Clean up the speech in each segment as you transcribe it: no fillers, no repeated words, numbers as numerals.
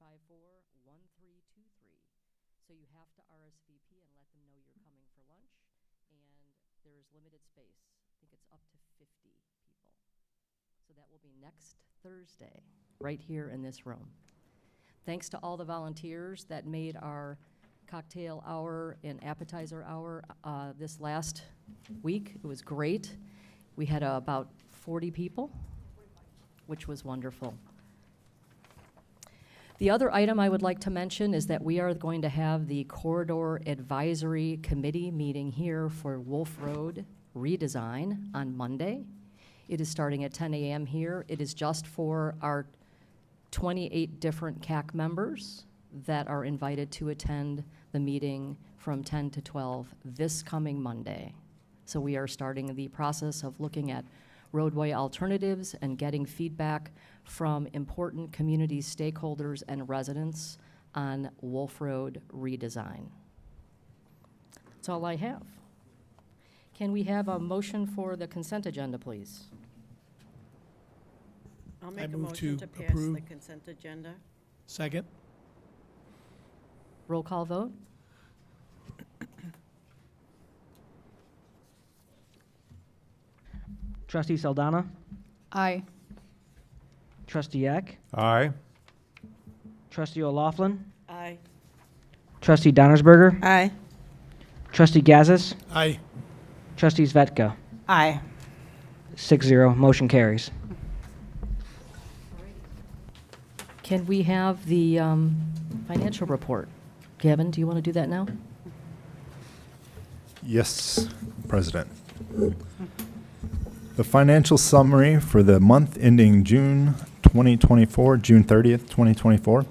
954-1323. So you have to RSVP and let them know you're coming for lunch, and there's limited space. I think it's up to 50 people. So that will be next Thursday, right here in this room. Thanks to all the volunteers that made our cocktail hour and appetizer hour this last week. It was great. We had about 40 people, which was wonderful. The other item I would like to mention is that we are going to have the Corridor Advisory Committee meeting here for Wolf Road redesign on Monday. It is starting at 10 a.m. here. It is just for our 28 different CAC members that are invited to attend the meeting from 10 to 12 this coming Monday. So we are starting the process of looking at roadway alternatives and getting feedback from important community stakeholders and residents on Wolf Road redesign. That's all I have. Can we have a motion for the consent agenda, please? I'll make a move motion to to pass approve. the consent agenda. Second? Roll call vote? Trustee Saldana? Aye. Trustee Eck? Aye. Trustee O'Laughlin? Aye. Trustee Donnersberger? Aye. Trustee Gazis? Aye. Trustee Zvetka? Aye. 6-0, motion carries. Can we have the financial report? Gavin, do you want to do that now? Yes, President. The financial summary for the month ending June 2024, June 30th, 2024.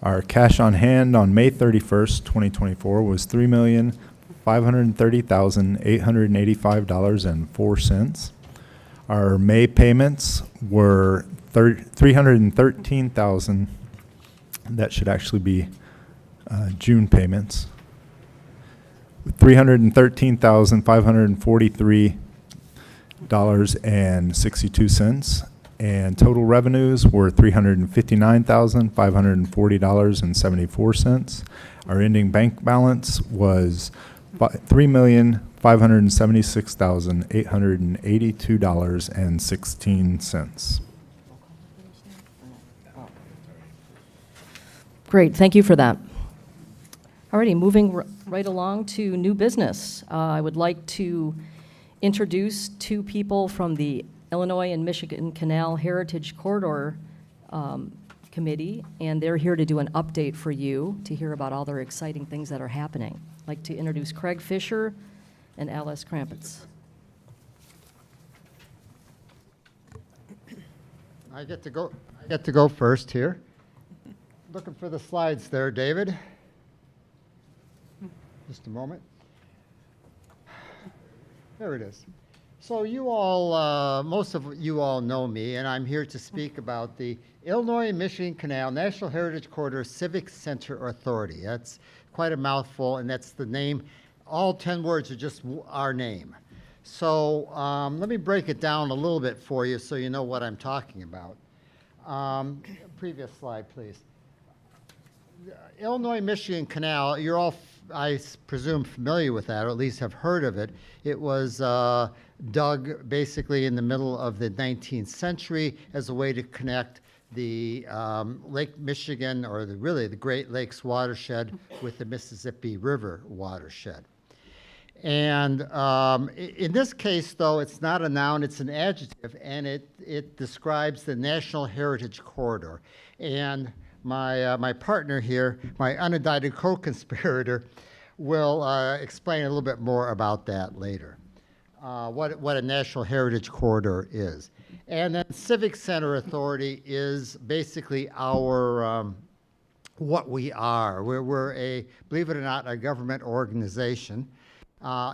Our cash on hand on May 31st, 2024 was $3,530,885.04. Our May payments were $313,000. That should actually be June payments. $313,543.62, and total revenues were $359,540.74. Our ending bank balance was $3,576,882.16. Great, thank you for that. Alrighty, moving right along to new business. I would like to introduce two people from the Illinois and Michigan Canal Heritage Corridor Committee, and they're here to do an update for you to hear about all their exciting things that are happening. I'd like to introduce Craig Fisher and Alice Krampitz. I get to go first here. Looking for the slides there, David. Just a moment. There it is. So you all, most of you all know me, and I'm here to speak about the Illinois and Michigan Canal National Heritage Corridor Civic Center Authority. That's quite a mouthful, and that's the name. All 10 words are just our name. So let me break it down a little bit for you so you know what I'm talking about. Previous slide, please. Illinois-Michigan Canal, you're all, I presume, familiar with that, or at least have heard of it. It was dug basically in the middle of the 19th century as a way to connect the Lake Michigan, or really the Great Lakes watershed, with the Mississippi River watershed. And in this case, though, it's not a noun, it's an adjective, and it describes the National Heritage Corridor. And my partner here, my unindicted co-conspirator, will explain a little bit more about that later, what a National Heritage Corridor is. And then Civic Center Authority is basically our, what we are. We're a, believe it or not, a government organization,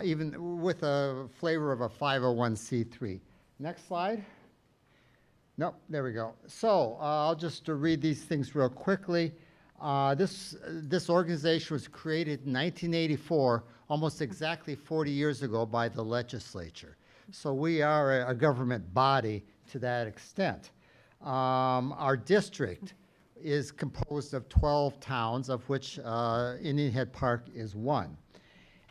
even with a flavor of a 501c3. Next slide. Nope, there we go. So I'll just read these things real quickly. This organization was created in 1984, almost exactly 40 years ago, by the legislature. So we are a government body to that extent. Our district is composed of 12 towns, of which Indian Head Park is one.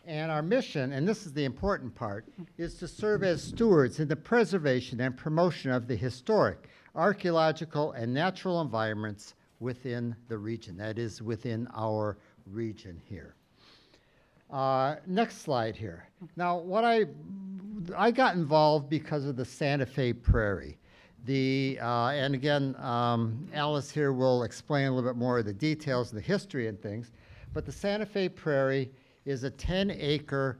And our mission, and this is the important part, is to serve as stewards in the preservation and promotion of the historic, archaeological, and natural environments within the region, that is, within our region here. Next slide here. Now, what I got involved because of the Santa Fe Prairie. And again, Alice here will explain a little bit more of the details, the history and things, but the Santa Fe Prairie is a 10-acre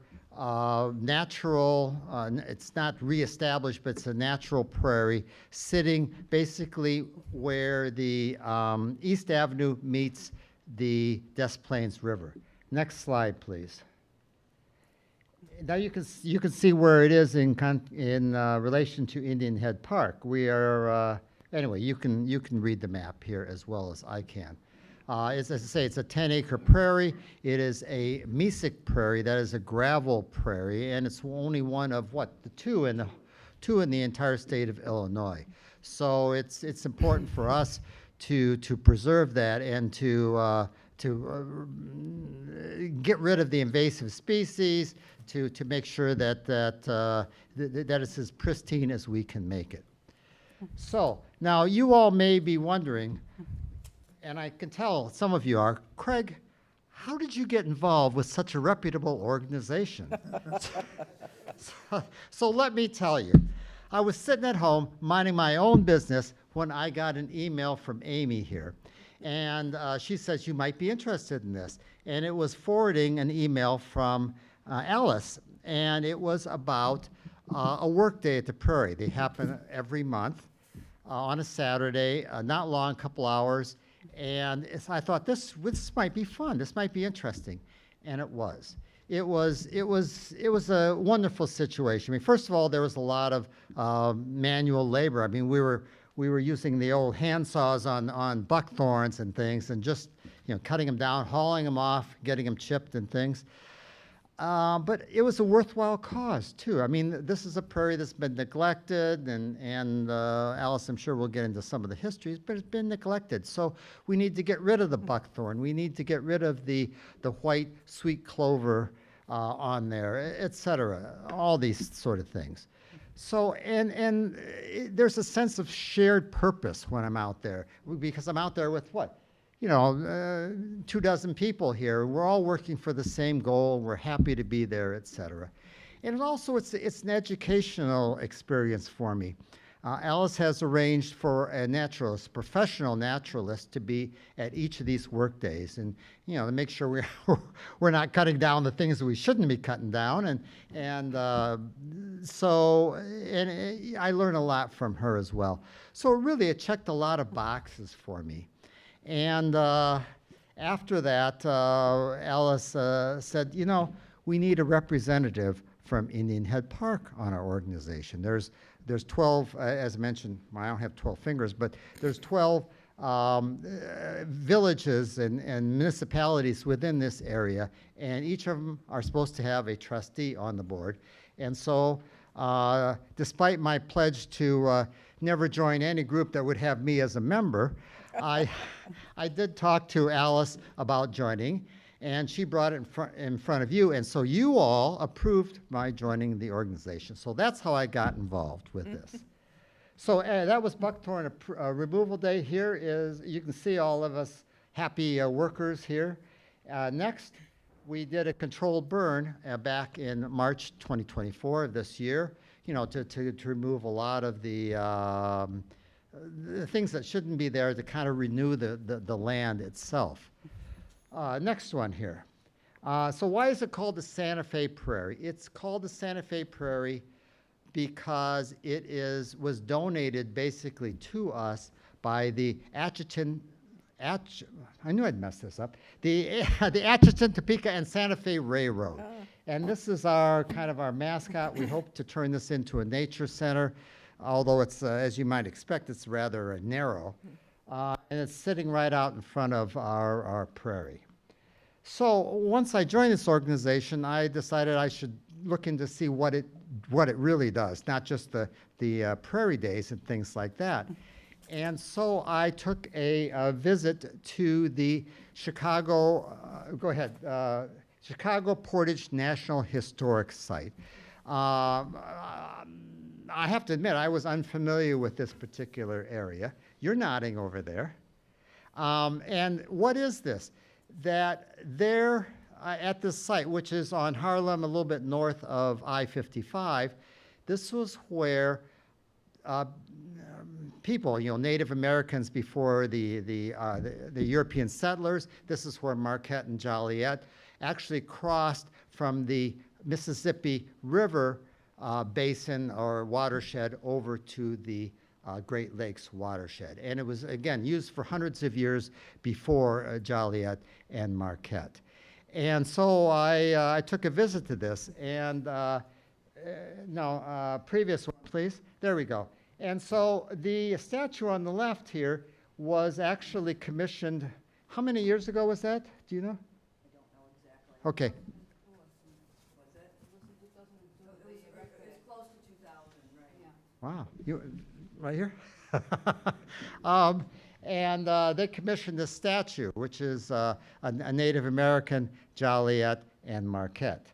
natural, it's not reestablished, but it's a natural prairie sitting basically where the East Avenue meets the Des Plaines River. Next slide, please. Now you can see where it is in relation to Indian Head Park. We are anyway. You can read the map here as well as I can. As I say, it's a 10-acre prairie. It is a mesic prairie, that is a gravel prairie, and it's only one of the two in the entire state of Illinois. So it's important for us to preserve that and to get rid of the invasive species, to make sure that it's as pristine as we can make it. So now you all may be wondering, and I can tell some of you are, Craig, how did you get involved with such a reputable organization? So let me tell you. I was sitting at home minding my own business when I got an email from Amy here. And she says, you might be interested in this. And it was forwarding an email from Alice. And it was about a work day at the Prairie. They happen every month on a Saturday, not long, a couple hours. And I thought, this might be fun. This might be interesting. And it was. It was a wonderful situation. I mean, first of all, there was a lot of manual labor. I mean, we were using the old hand saws on buckthorns and things, and just cutting them down, hauling them off, getting them chipped and things. But it was a worthwhile cause too. I mean, this is a prairie that's been neglected, and Alice, I'm sure, will get into some of the histories, but it's been neglected. So we need to get rid of the buckthorn. We need to get rid of the white sweet clover on there, et cetera. All these sort of things. So, there's a sense of shared purpose when I'm out there, because I'm out there with 24 people here. We're all working for the same goal. We're happy to be there, et cetera. And also, it's an educational experience for me. Alice has arranged for a naturalist, professional naturalist, to be at each of these work days, and to make sure we're not cutting down the things that we shouldn't be cutting down, so I learn a lot from her as well. So really, it checked a lot of boxes for me, and after that, Alice said, we need a representative from Indian Head Park on our organization. There's 12, as mentioned, I don't have 12 fingers, but there's 12 villages and municipalities within this area, and each of them are supposed to have a trustee on the board. And so, despite my pledge to never join any group that would have me as a member, I did talk to Alice about joining, and she brought it in front of you, and so you all approved my joining the organization. So that's how I got involved with this. So that was Buckthorn Removal Day. Here is, you can see all of us happy workers here. Next, we did a controlled burn back in March 2024 of this year, to remove a lot of the things that shouldn't be there, to kind of renew the land itself. Next one here. So why is it called the Santa Fe Prairie? It's called the Santa Fe Prairie because it was donated basically to us by the I knew I'd mess this up. The Atchison, Topeka, and Santa Fe Railroad. Oh. And this is our mascot. We hope to turn this into a nature center, although it's, as you might expect, it's rather narrow. And it's sitting right out in front of our prairie. So once I joined this organization, I decided I should look into see what it really does, not just the prairie days and things like that. And so I took a visit to the Chicago, Chicago Portage National Historic Site. I have to admit, I was unfamiliar with this particular area. You're nodding over there. And what is this? That there at this site, which is on Harlem, a little bit north of I-55, this was where people, Native Americans before the European settlers, this is where Marquette and Joliet actually crossed from the Mississippi River basin or watershed over to the Great Lakes watershed. And it was, again, used for hundreds of years before Joliet and Marquette. And so I took a visit to this, and previous one, please. There we go. And so the statue on the left here was actually commissioned, how many years ago was that? Do you know? I don't know exactly. Okay. It's close to 2000, right? Yeah. Wow, you, right here? And they commissioned this statue, which is a Native American, Joliet, and Marquette.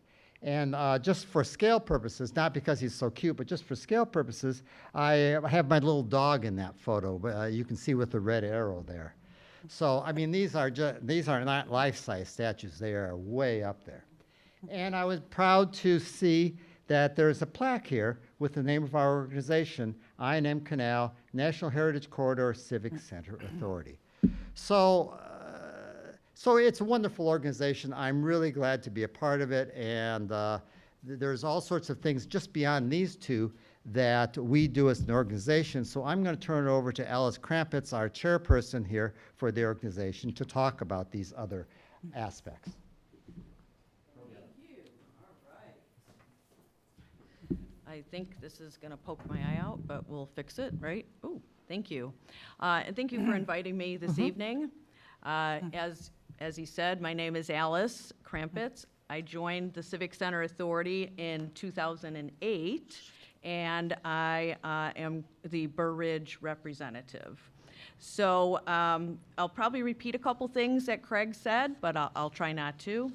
And just for scale purposes, not because he's so cute, but just for scale purposes, I have my little dog in that photo, but you can see with the red arrow there. So, I mean, these are not life-size statues. They are way up there. And I was proud to see that there's a plaque here with the name of our organization, I&M Canal National Heritage Corridor Civic Center Authority. So it's a wonderful organization. I'm really glad to be a part of it, and there's all sorts of things just beyond these two that we do as an organization. So I'm going to turn it over to Alice Krampitz, our chairperson here for the organization, to talk about these other aspects. I think this is going to poke my eye out, but we'll fix it, right? Oh, thank you. And thank you for inviting me this evening. As he said, my name is Alice Krampitz. I joined the Civic Center Authority in 2008, and I am the Burr Ridge representative. So I'll probably repeat a couple things that Craig said, but I'll try not to.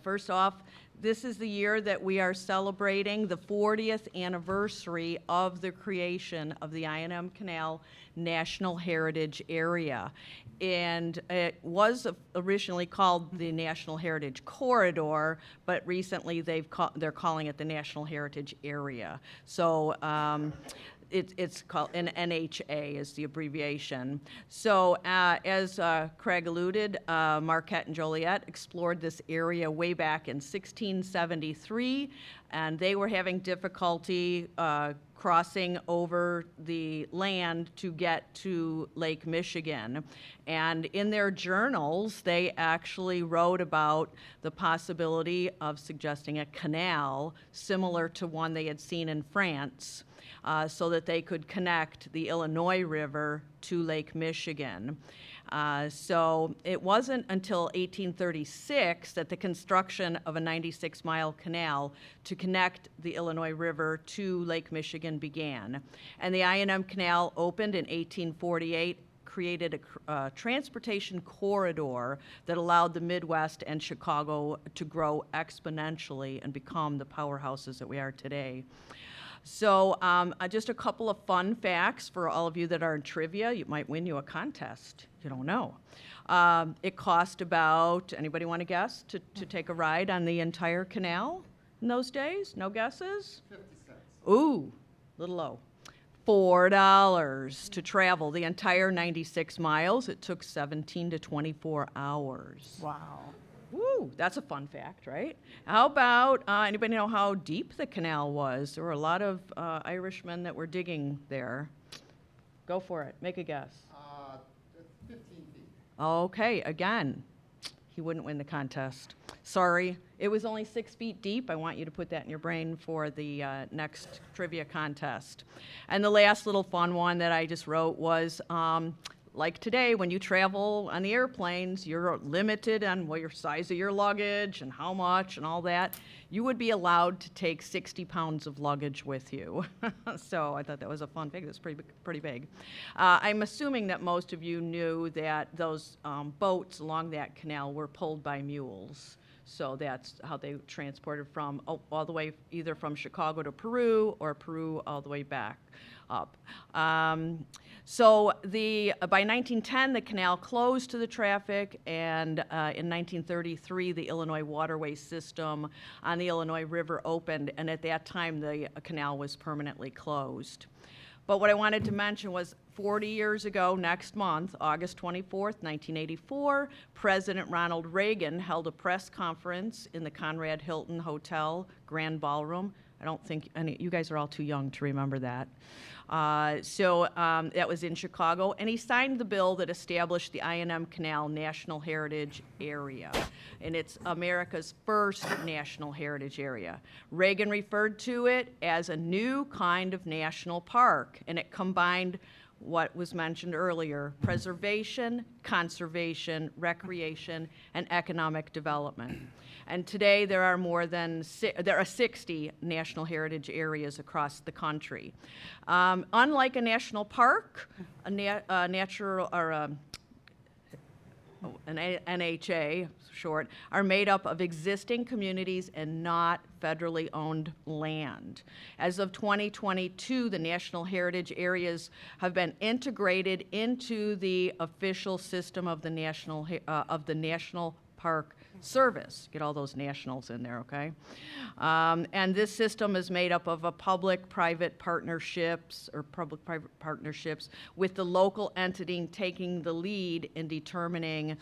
First off, this is the year that we are celebrating the 40th anniversary of the creation of the I&M Canal National Heritage Area. And it was originally called the National Heritage Corridor, but recently they're calling it the National Heritage Area. So it's called an NHA is the abbreviation. So as Craig alluded, Marquette and Joliet explored this area way back in 1673, and they were having difficulty crossing over the land to get to Lake Michigan. And in their journals, they actually wrote about the possibility of suggesting a canal similar to one they had seen in France, so that they could connect the Illinois River to Lake Michigan. So it wasn't until 1836 that the construction of a 96-mile canal to connect the Illinois River to Lake Michigan began. And the I&M Canal opened in 1848, created a transportation corridor that allowed the Midwest and Chicago to grow exponentially and become the powerhouses that we are today. So just a couple of fun facts for all of you that are in trivia. You might win you a contest. You don't know. It cost about, anybody want to guess, to take a ride on the entire canal in those days? No guesses? 50 cents. Ooh, a little low. $4 to travel the entire 96 miles. It took 17 to 24 hours. Wow. Woo, that's a fun fact, right? How about, anybody know how deep the canal was? There were a lot of Irishmen that were digging there. Go for it, make a guess. 15 feet. Okay, again, he wouldn't win the contest. Sorry, it was only 6 feet deep. I want you to put that in your brain for the next trivia contest. And the last little fun one that I just wrote was, like today, when you travel on the airplanes, you're limited on what your size of your luggage and how much and all that. You would be allowed to take 60 pounds of luggage with you. So I thought that was a fun figure. It's pretty big. I'm assuming that most of you knew that those boats along that canal were pulled by mules. So that's how they transported from all the way either from Chicago to Peru or Peru all the way back up. So by 1910, the canal closed to the traffic, and in 1933, the Illinois waterway system on the Illinois River opened, and at that time, the canal was permanently closed. But what I wanted to mention was 40 years ago, next month, August 24th, 1984, President Ronald Reagan held a press conference in the Conrad Hilton Hotel Grand Ballroom. I don't think you guys are all too young to remember that. That was in Chicago, and he signed the bill that established the I&M Canal National Heritage Area, and it's America's first National Heritage Area. Reagan referred to it as a new kind of national park, and it combined what was mentioned earlier: preservation, conservation, recreation, and economic development. And today there are 60 National Heritage Areas across the country. Unlike a national park, an NHA, short, are made up of existing communities and not federally owned land. As of 2022, the National Heritage Areas have been integrated into the official system of the National Park Service. Get all those nationals in there, okay? And this system is made up of public-private partnerships with the local entity taking the lead in determining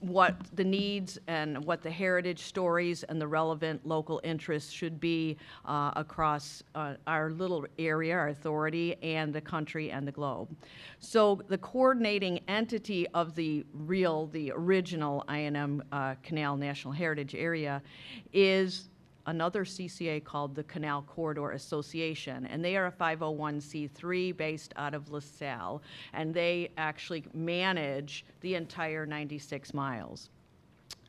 what the needs and what the heritage stories and the relevant local interests should be across our little area, our authority, and the country and the globe. So the coordinating entity of the original I&M Canal National Heritage Area is another CCA called the Canal Corridor Association, and they are a 501c3 based out of LaSalle, and they actually manage the entire 96 miles.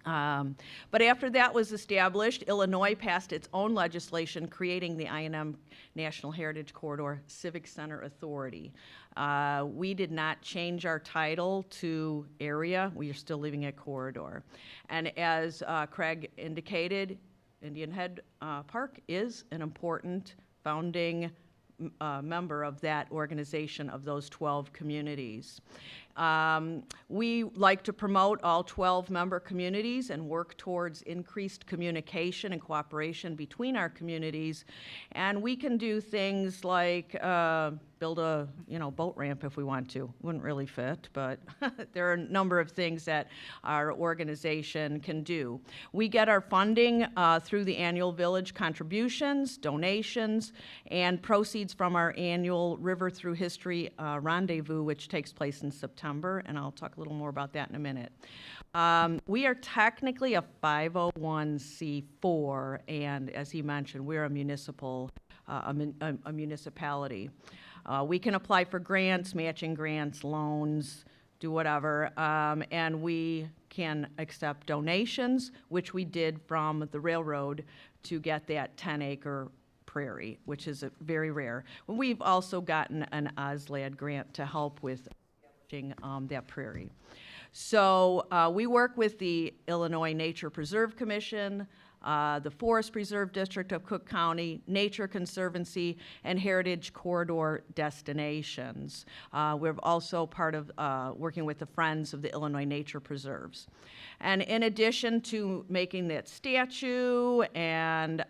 But after that was established, Illinois passed its own legislation creating the I&M National Heritage Corridor Civic Center Authority. We did not change our title to area. We are still leaving it corridor. And as Craig indicated, Indian Head Park is an important founding member of that organization of those 12 communities. We like to promote all 12 member communities and work towards increased communication and cooperation between our communities. And we can do things like build a boat ramp if we want to. Wouldn't really fit, but there are a number of things that our organization can do. We get our funding through the annual village contributions, donations, and proceeds from our annual River Through History rendezvous, which takes place in September, and I'll talk a little more about that in a minute. We are technically a 501c4, and as he mentioned, we're a municipality. We can apply for grants, matching grants, loans, do whatever, and we can accept donations, which we did from the railroad to get that 10-acre prairie, which is very rare. We've also gotten an OSLAD grant to help with establishing that prairie. So we work with the Illinois Nature Preserve Commission, the Forest Preserve District of Cook County, Nature Conservancy, and Heritage Corridor Destinations. We're also part of working with the Friends of the Illinois Nature Preserves. And in addition to making that statue and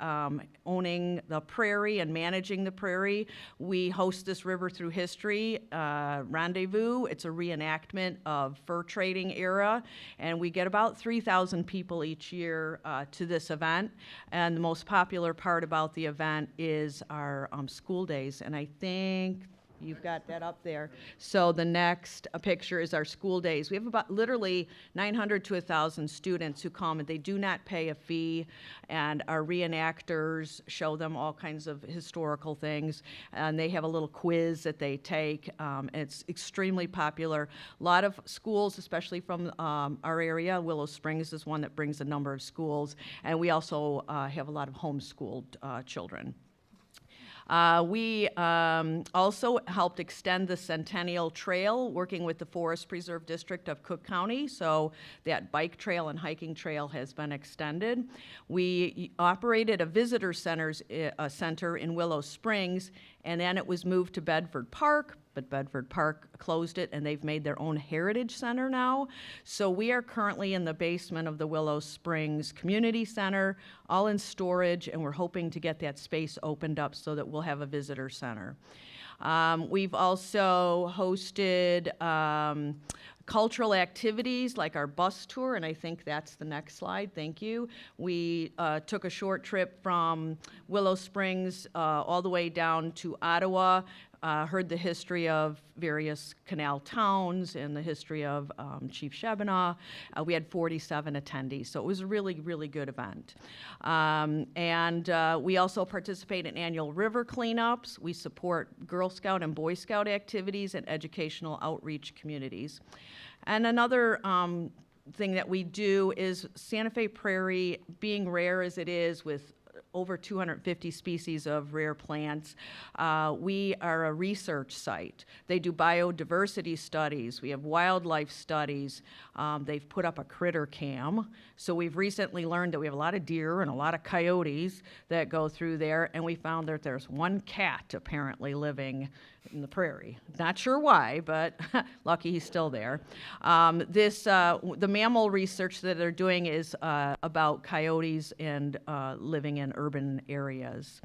owning the prairie and managing the prairie, we host this River Through History rendezvous. It's a reenactment of fur trading era, and we get about 3,000 people each year to this event. And the most popular part about the event is our school days, and I think You've got that up there. So the next picture is our school days. We have about literally 900 to 1,000 students who come, and they do not pay a fee, and our reenactors show them all kinds of historical things, and they have a little quiz that they take. It's extremely popular. A lot of schools, especially from our area, Willow Springs is one that brings a number of schools, and we also have a lot of homeschooled children. We also helped extend the Centennial Trail, working with the Forest Preserve District of Cook County, so that bike trail and hiking trail has been extended. We operated a visitor center in Willow Springs, and then it was moved to Bedford Park, but Bedford Park closed it, and they've made their own heritage center now. So we are currently in the basement of the Willow Springs Community Center, all in storage, and we're hoping to get that space opened up so that we'll have a visitor center. We've also hosted cultural activities like our bus tour, and I think that's the next slide, thank you. We took a short trip from Willow Springs all the way down to Ottawa, heard the history of various canal towns and the history of Chief Shebanaw. We had 47 attendees, so it was a really, really good event. We also participate in annual river cleanups. We support Girl Scout and Boy Scout activities and educational outreach communities. And another thing that we do is Santa Fe Prairie, being rare as it is with over 250 species of rare plants. We are a research site. They do biodiversity studies. We have wildlife studies. They've put up a critter cam. So we've recently learned that we have a lot of deer and a lot of coyotes that go through there, and we found that there's one cat apparently living in the prairie. Not sure why, but lucky he's still there. The mammal research that they're doing is about coyotes and living in urban areas.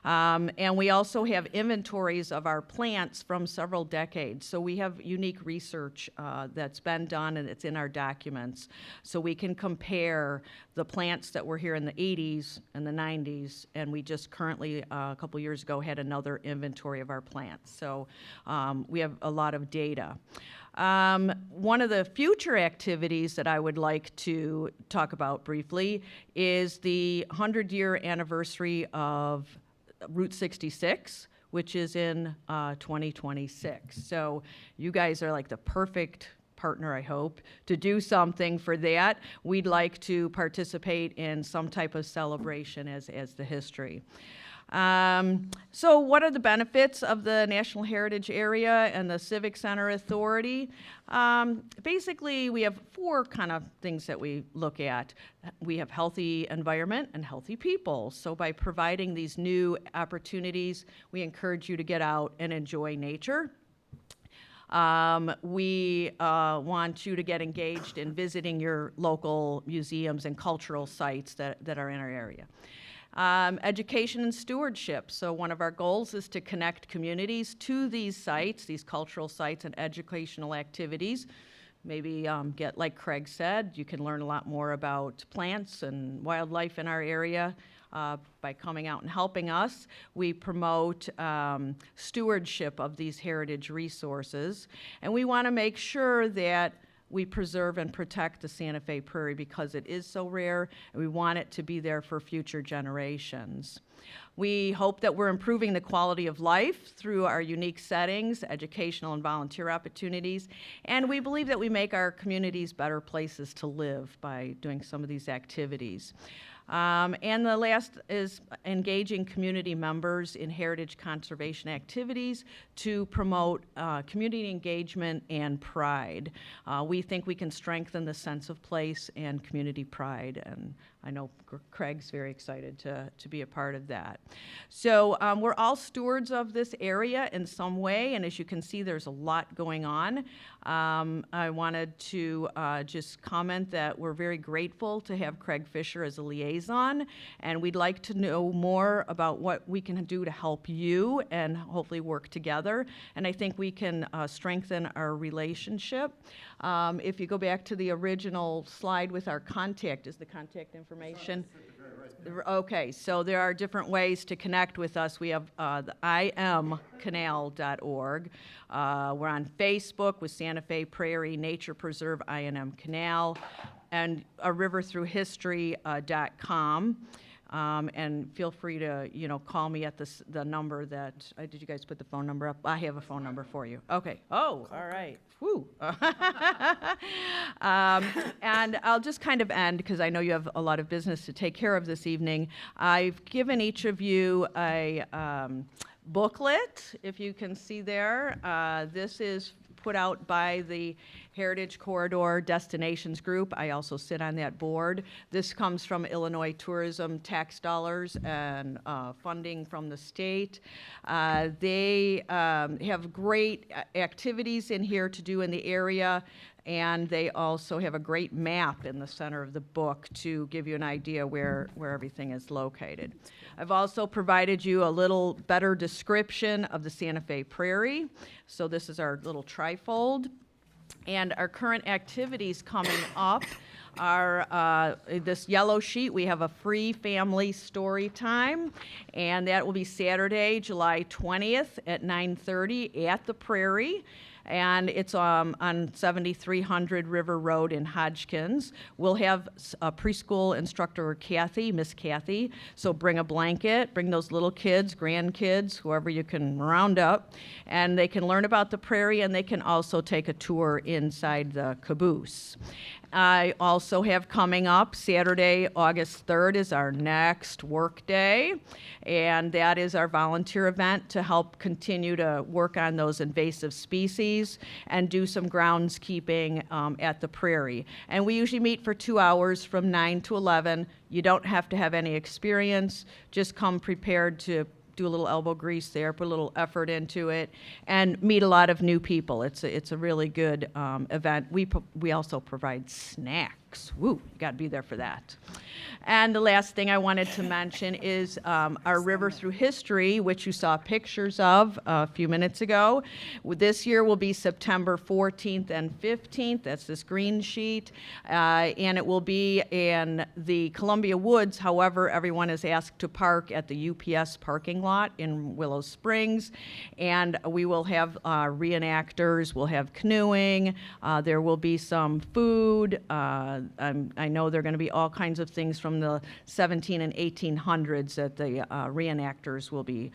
And we also have inventories of our plants from several decades. So we have unique research that's been done, and it's in our documents. So we can compare the plants that were here in the 80s and the 90s, and we just currently, a couple years ago, had another inventory of our plants. So we have a lot of data. One of the future activities that I would like to talk about briefly is the 100-year anniversary of Route 66, which is in 2026. So you guys are like the perfect partner, I hope, to do something for that. We'd like to participate in some type of celebration as the history. So what are the benefits of the National Heritage Area and the Civic Center Authority? Basically, we have 4 kind of things that we look at. We have healthy environment and healthy people. So by providing these new opportunities, we encourage you to get out and enjoy nature. We want you to get engaged in visiting your local museums and cultural sites that are in our area. Education and stewardship. So one of our goals is to connect communities to these sites, these cultural sites and educational activities. Maybe get, like Craig said, you can learn a lot more about plants and wildlife in our area by coming out and helping us. We promote stewardship of these heritage resources, and we want to make sure that we preserve and protect the Santa Fe Prairie because it is so rare, and we want it to be there for future generations. We hope that we're improving the quality of life through our unique settings, educational and volunteer opportunities, and we believe that we make our communities better places to live by doing some of these activities. And the last is engaging community members in heritage conservation activities to promote community engagement and pride. We think we can strengthen the sense of place and community pride, and I know Craig's very excited to be a part of that. So we're all stewards of this area in some way, and as you can see, there's a lot going on. I wanted to just comment that we're very grateful to have Craig Fisher as a liaison, and we'd like to know more about what we can do to help you and hopefully work together. And I think we can strengthen our relationship. If you go back to the original slide with our contact, is the contact information? Okay, so there are different ways to connect with us. We have the imcanal.org. We're on Facebook with Santa Fe Prairie Nature Preserve INM Canal, and riverthroughhistory.com. And feel free to, call me at the number that, did you guys put the phone number up? I have a phone number for you. Okay. Oh, all right. Whew. And I'll just kind of end, because I know you have a lot of business to take care of this evening. I've given each of you a booklet, if you can see there. This is put out by the Heritage Corridor Destinations Group. I also sit on that board. This comes from Illinois tourism tax dollars and funding from the state. They have great activities in here to do in the area, and they also have a great map in the center of the book to give you an idea where everything is located. I've also provided you a little better description of the Santa Fe Prairie. So this is our little trifold. And our current activities coming up are this yellow sheet. We have a free family story time, and that will be Saturday, July 20th at 9:30 at the Prairie. And it's on 7300 River Road in Hodgkins. We'll have a preschool instructor, Miss Kathy. So bring a blanket, bring those little kids, grandkids, whoever you can round up, and they can learn about the prairie, and they can also take a tour inside the caboose. I also have coming up Saturday, August 3rd is our next work day, and that is our volunteer event to help continue to work on those invasive species and do some groundskeeping at the prairie. And we usually meet for 2 hours from 9 to 11. You don't have to have any experience, just come prepared to do a little elbow grease there, put a little effort into it, and meet a lot of new people. It's a really good event. We also provide snacks. Woo, you got to be there for that. And the last thing I wanted to mention is our River Through History, which you saw pictures of a few minutes ago. This year will be September 14th and 15th. That's this green sheet. And it will be in the Columbia Woods. However, everyone is asked to park at the UPS parking lot in Willow Springs. And we will have reenactors. We'll have canoeing. There will be some food. I know there are going to be all kinds of things from the 17 and 1800s that the reenactors will be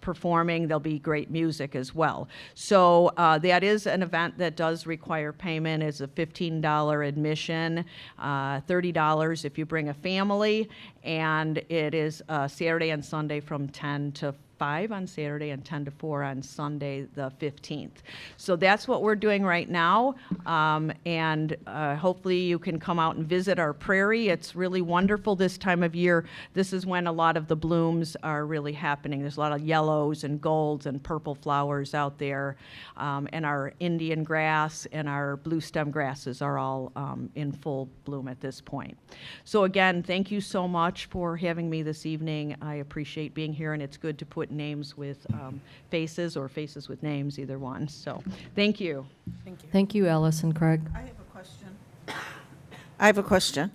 performing. There'll be great music as well. So that is an event that does require payment. It's a $15 admission, $30 if you bring a family, and it is Saturday and Sunday from 10 to 5 on Saturday and 10 to 4 on Sunday, the 15th. So that's what we're doing right now, and hopefully you can come out and visit our prairie. It's really wonderful this time of year. This is when a lot of the blooms are really happening. There's a lot of yellows and golds and purple flowers out there, and our Indian grass and our blue stem grasses are all in full bloom at this point. So again, thank you so much for having me this evening. I appreciate being here, and it's good to put names with faces or faces with names, either one. So thank you. Thank you, Alice and Craig. I have a question.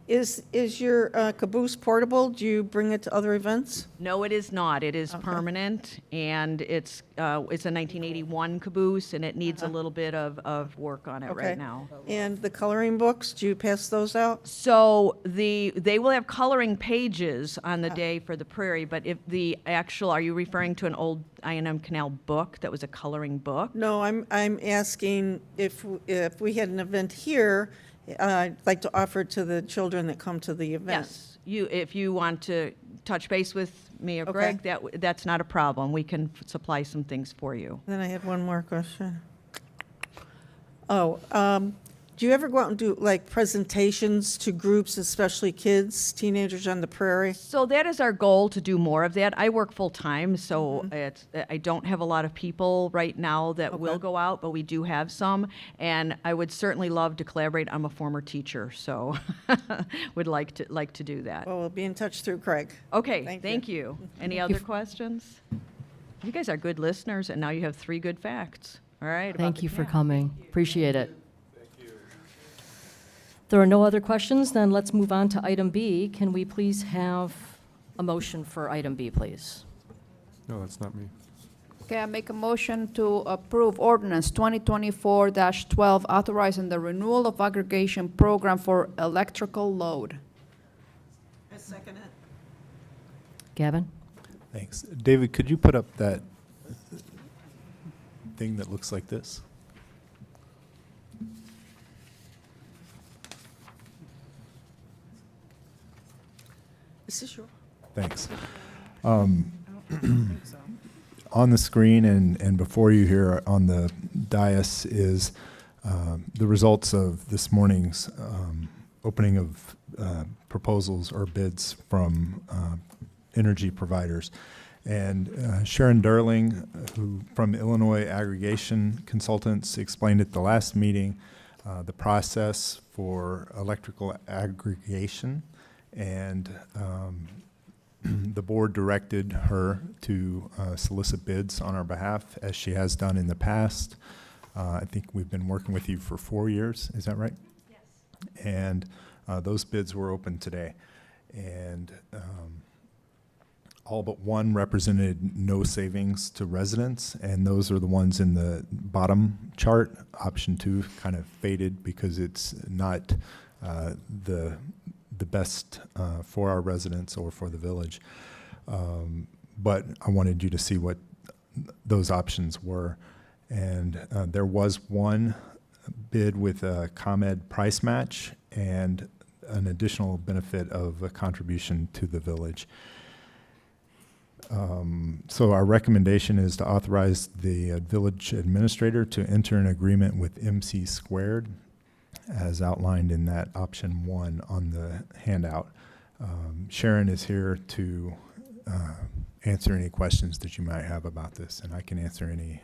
Is your caboose portable? Do you bring it to other events? No, it is not. It is Okay. permanent, and it's a 1981 caboose, and it needs a little bit of work on it Okay. right now. And the coloring books, do you pass those out? So they will have coloring pages on the day for the prairie, but if the actual, are you referring to an old I&M Canal book that was a coloring book? No, I'm asking if we had an event here, I'd like to offer it to the children that come to the event. Yes, if you want to touch base with me or Okay. Greg, that's not a problem. We can supply some things for you. Then I had one more question. Do you ever go out and do like presentations to groups, especially kids, teenagers on the prairie? So that is our goal, to do more of that. I work full-time, so I don't have a lot of people right now that will go out, but we do have some, and I would certainly love to collaborate. I'm a former teacher, so would like to do that. Well, we'll be in touch through Craig. Okay, thank thank you. Any other questions? You guys are good listeners, and now you have 3 good facts. All right. about Thank the you for cat. coming. Appreciate it. There are no other questions, then let's move on to item B. Can we please have a motion for item B, please? No, that's not me. Okay, I make a motion to approve ordinance 2024-12, authorizing the renewal of aggregation program for electrical load. I second it. Gavin? Thanks. David, could you put up that thing that looks like this? Is this your? Thanks. On the screen and before you here on the dais is the results of this morning's opening of proposals or bids from energy providers. And Sharon Durling, who from Illinois Aggregation Consultants, explained at the last meeting the process for electrical aggregation, and the board directed her to solicit bids on our behalf, as she has done in the past. I think we've been working with you for 4 years, is that right? Yes. And those bids were open today. And all but one represented no savings to residents, and those are the ones in the bottom chart. Option 2 kind of faded because it's not the best for our residents or for the village. But I wanted you to see what those options were. And there was one bid with a ComEd price match and an additional benefit of a contribution to the village. So our recommendation is to authorize the village administrator to enter an agreement with MC Squared as outlined in that option 1 on the handout. Sharon is here to answer any questions that you might have about this, and I can answer any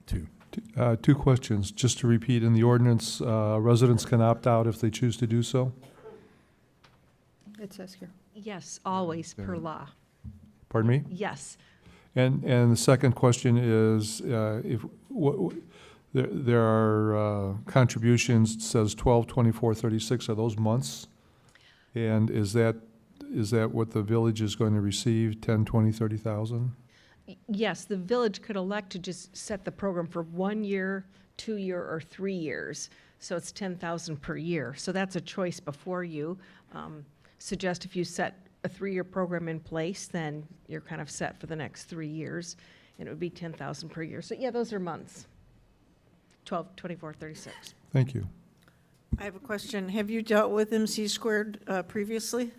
too. 2 questions. Just to repeat, in the ordinance, residents can opt out if they choose to do so? It says here. Yes, always per law. Pardon me? Yes. And the second question is, there are contributions, it says 12, 24, 36, are those months? And is that what the village is going to receive, 10, 20, 30,000? Yes, the village could elect to just set the program for 1 year, 2 year, or 3 years. So it's 10,000 per year. So that's a choice before you. Suggest if you set a 3-year program in place, then you're kind of set for the next 3 years, and it would be 10,000 per year. So yeah, those are months. 12, 24, 36. Thank you. I have a question. Have you dealt with MC Squared previously?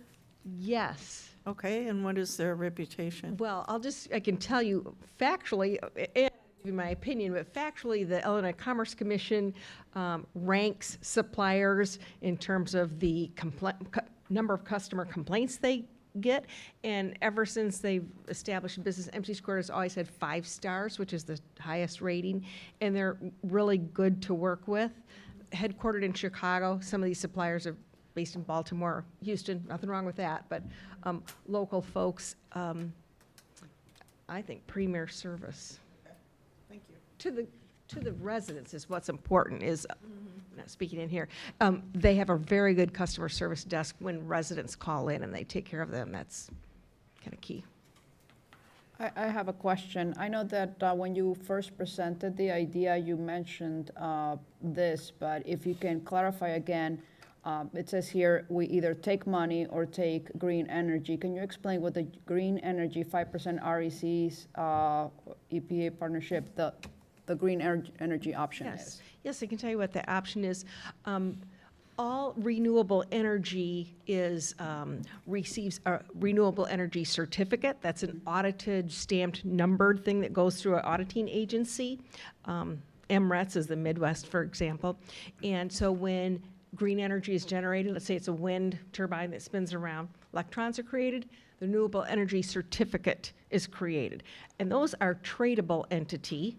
Yes. Okay, and what is their reputation? Well, I can tell you factually, and give you my opinion, but factually, the Illinois Commerce Commission ranks suppliers in terms of the number of customer complaints they get, and ever since they've established a business, MC Squared has always had 5 stars, which is the highest rating, and they're really good to work with. Headquartered in Chicago, some of these suppliers are based in Baltimore, Houston, nothing wrong with that, but local folks, I think premier service. Thank you. To the residents is what's important, is, not speaking in here, they have a very good customer service desk when residents call in and they take care of them. That's kind of key. I have a question. I know that when you first presented the idea, you mentioned this, but if you can clarify again, it says here, we either take money or take green energy. Can you explain what the green energy, 5% RECs, EPA partnership, the green energy option is? Yes, I can tell you what the option is. All renewable energy receives a renewable energy certificate. That's an audited, stamped, numbered thing that goes through an auditing agency. MRETS is the Midwest, for example. And so when green energy is generated, let's say it's a wind turbine that spins around, electrons are created, the renewable energy certificate is created. And those are tradable entity.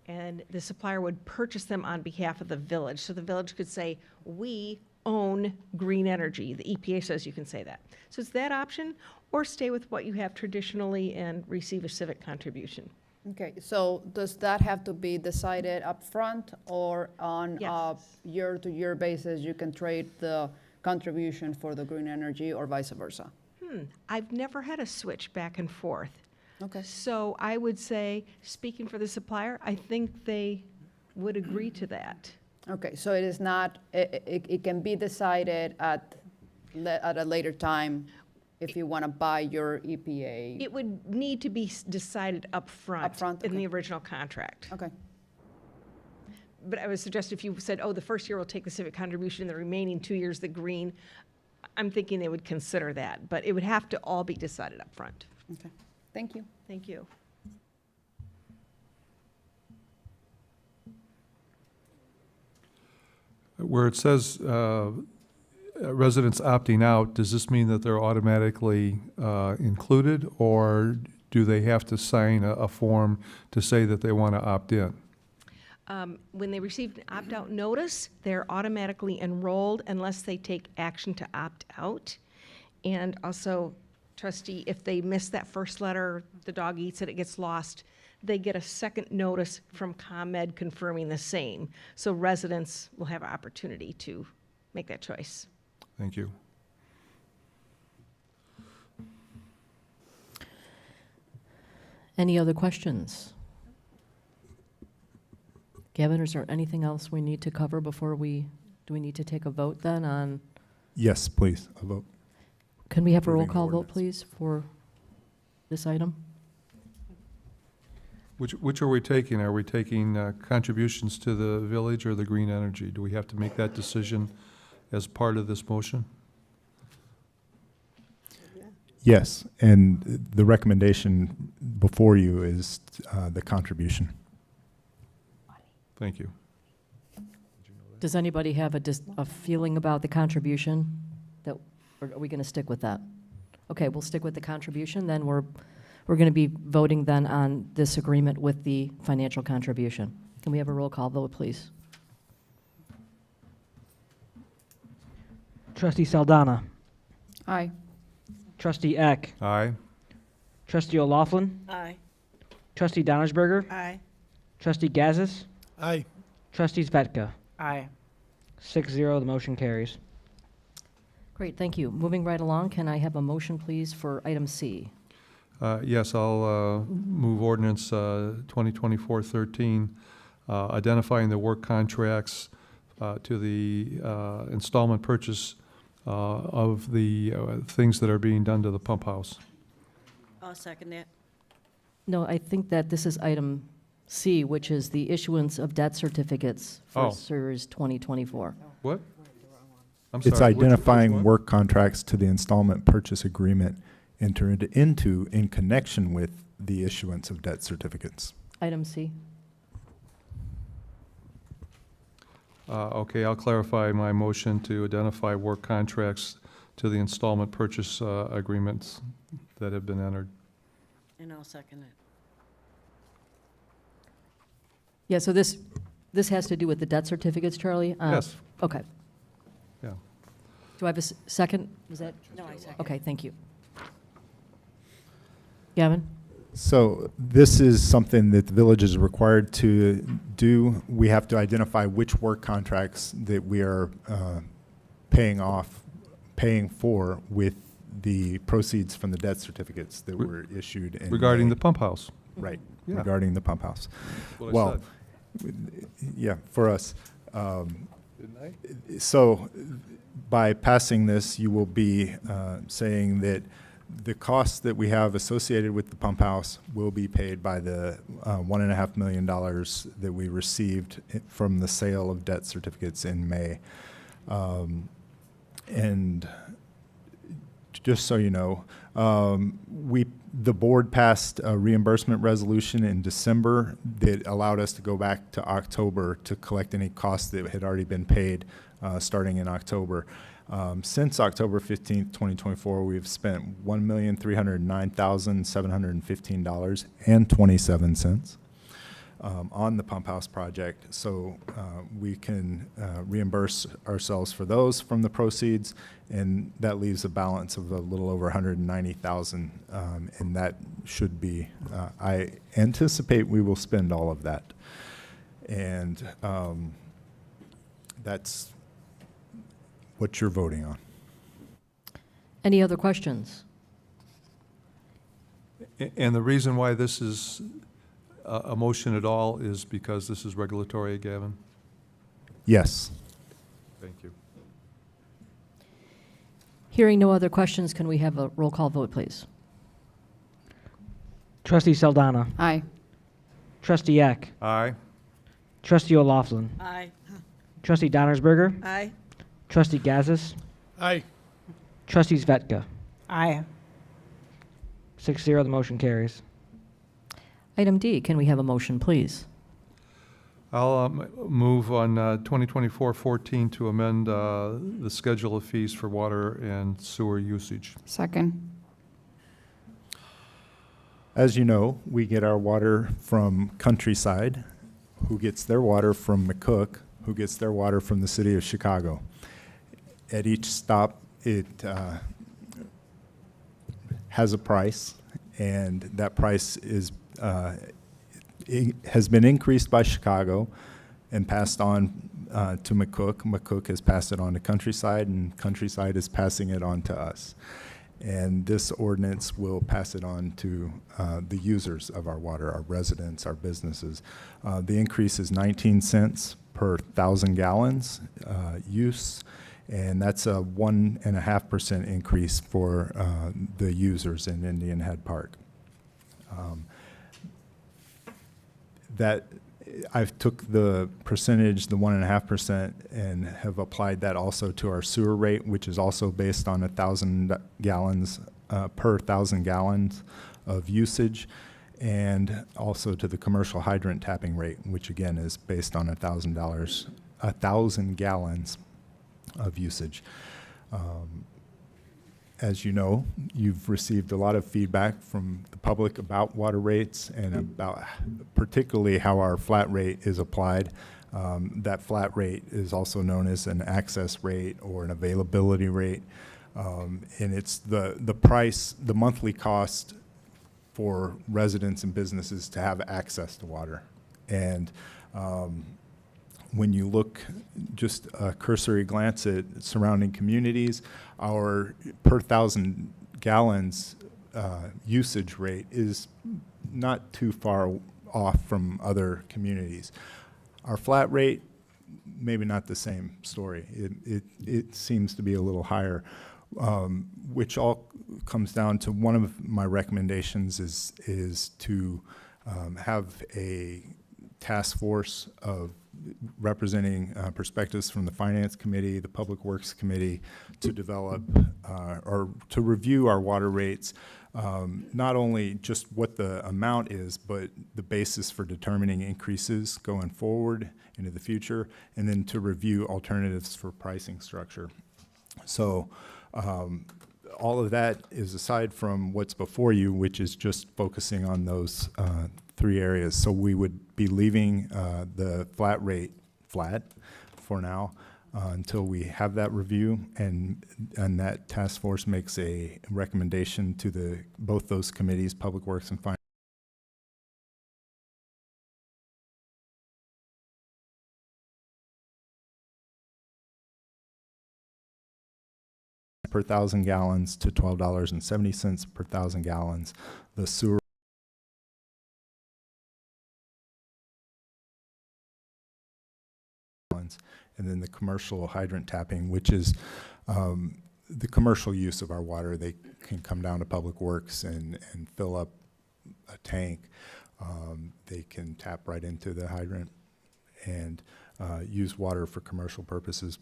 And the supplier would purchase them on behalf of the village. So the village could say, we own green energy. The EPA says you can say that. So it's that option, or stay with what you have traditionally and receive a civic contribution. Okay, so does that have to be decided upfront or on a Yes. year-to-year basis? You can trade the contribution for the green energy or vice versa? I've never had a switch back and forth. Okay. So I would say, speaking for the supplier, I think they would agree to that. Okay, so it is not, it can be decided at a later time if you want to buy your EPA? It would need to be decided upfront Upfront, in the okay. original contract. Okay, But I would suggest if you said, oh, the first year will take the civic contribution, the remaining 2 years the green, I'm thinking they would consider that, but it would have to all be decided upfront. okay. Thank you. Thank you. Where it says residents opting out, does this mean that they're automatically included, or do they have to sign a form to say that they want to opt in? When they receive an opt-out notice, they're automatically enrolled unless they take action to opt out. And also, trustee, if they miss that first letter, the dog eats it, it gets lost, they get a second notice from ComEd confirming the same. So residents will have an opportunity to make that choice. Thank you. Any other questions? Gavin, is there anything else we need to cover before do we need to take a vote then on, Yes, please, a vote. can we have a roll Approving the call vote, ordinance. please, for this item? Which are we taking? Are we taking contributions to the village or the green energy? Do we have to make that decision as part of this motion? Yes, and the recommendation before you is the contribution. Thank you. Does anybody have a feeling about the contribution? Or are we going to stick with that? Okay, we'll stick with the contribution, then we're going to be voting then on this agreement with the financial contribution. Can we have a roll call vote, please? Trustee Saldana. Aye. Trustee Eck. Aye. Trustee O'Laughlin. Aye. Trustee Donnersberger. Aye. Trustee Gazis. Aye. Trustee Zvetka. Aye. 6-0, the motion carries. Great, thank you. Moving right along, can I have a motion, please, for item C? Yes, I'll move ordinance 2024-13, identifying the work contracts to the installment purchase of the things that are being done to the pump house. I'll second that. No, I think that this is item C, which is the issuance of debt certificates for Oh. Series 2024. What? I'm It's sorry, which identifying one? work contracts to the installment purchase agreement entered into in connection with the issuance of debt certificates. Item C. Okay, I'll clarify my motion to identify work contracts to the installment purchase agreements that have been entered. And I'll second it. Yeah, so this has to do with the debt certificates, Charlie? Yes. Okay. Yeah. Do I have a second? Was that? No, I second. Okay, thank you. Gavin? So this is something that the village is required to do. We have to identify which work contracts that we are paying for with the proceeds from the debt certificates that were issued in Regarding May. the pump house. Right, Yeah. regarding the pump house. That's what I Well, said. yeah, for us. Didn't I? So by passing this, you will be saying that the costs that we have associated with the pump house will be paid by the $1.5 million that we received from the sale of debt certificates in May. And just so you know, the board passed a reimbursement resolution in December that allowed us to go back to October to collect any costs that had already been paid starting in October. Since October 15th, 2024, we've spent $1,309,715.27. on the pump house project. So we can reimburse ourselves for those from the proceeds, and that leaves a balance of a little over 190,000. And that should be, I anticipate we will spend all of that. And that's what you're voting on. Any other questions? And the reason why this is a motion at all is because this is regulatory, Gavin? Yes. Thank you. Hearing no other questions, can we have a roll call vote, please? Trustee Saldana. Aye. Trustee Eck. Aye. Trustee O'Laughlin. Aye. Trustee Donnersberger. Aye. Trustee Gazis. Aye. Trustee Zvetka. Aye. 6-0, the motion carries. Item D, can we have a motion, please? I'll move on 2024-14 to amend the schedule of fees for water and sewer usage. Second. As you know, we get our water from Countryside, who gets their water from McCook, who gets their water from the city of Chicago. At each stop, it has a price, and that price is it has been increased by Chicago and passed on to McCook. McCook has passed it on to Countryside, and Countryside is passing it on to us. And this ordinance will pass it on to the users of our water, our residents, our businesses. The increase is 19 cents per 1,000 gallons use, and that's a 1.5% increase for the users in Indian Head Park. That I've took the percentage, the 1.5%, and have applied that also to our sewer rate, which is also based on 1,000 gallons per 1,000 gallons of usage, and also to the commercial hydrant tapping rate, which again is based on $1,000, 1,000 gallons of usage. As you know, you've received a lot of feedback from the public about water rates and about particularly how our flat rate is applied. That flat rate is also known as an access rate or an availability rate. And it's the price, the monthly cost for residents and businesses to have access to water. And when you look just a cursory glance at surrounding communities, our per 1,000 gallons usage rate is not too far off from other communities. Our flat rate, maybe not the same story. It seems to be a little higher, which all comes down to one of my recommendations is to have a task force of representing perspectives from the Finance Committee, the Public Works Committee, to develop or to review our water rates, not only just what the amount is, but the basis for determining increases going forward into the future, and then to review alternatives for pricing structure. So all of that is aside from what's before you, which is just focusing on those three areas. So we would be leaving the flat rate flat for now until we have that review, and that task force makes a recommendation to both those committees, Public Works and Finance, per 1,000 gallons to $12.70 per 1,000 gallons. The sewer and then the commercial hydrant tapping, which is the commercial use of our water. They can come down to Public Works and fill up a tank. They can tap right into the hydrant and use water for commercial purposes.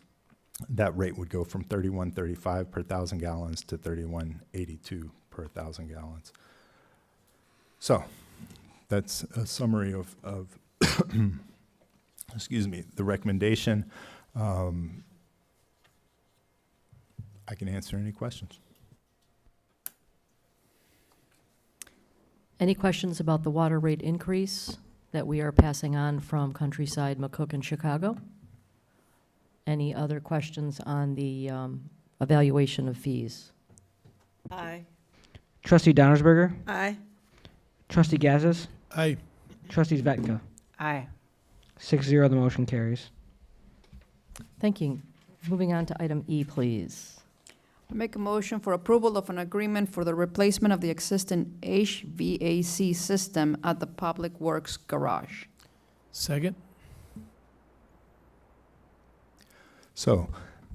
That rate would go from $31.35 per 1,000 gallons to $31.82 per 1,000 gallons. So that's a summary of excuse me, the recommendation. I can answer any questions. Any questions about the water rate increase that we are passing on from Countryside, McCook, and Chicago. Any other questions on the evaluation of fees? Aye. Trustee Donnersberger, Aye. Trustee Gazus, Aye. Trustee Zvetka. Aye. 6-0, the motion carries. Thank you. Moving on to item E, please. I make a motion for approval of an agreement for the replacement of the existing HVAC system at the Public Works Garage. Second. So,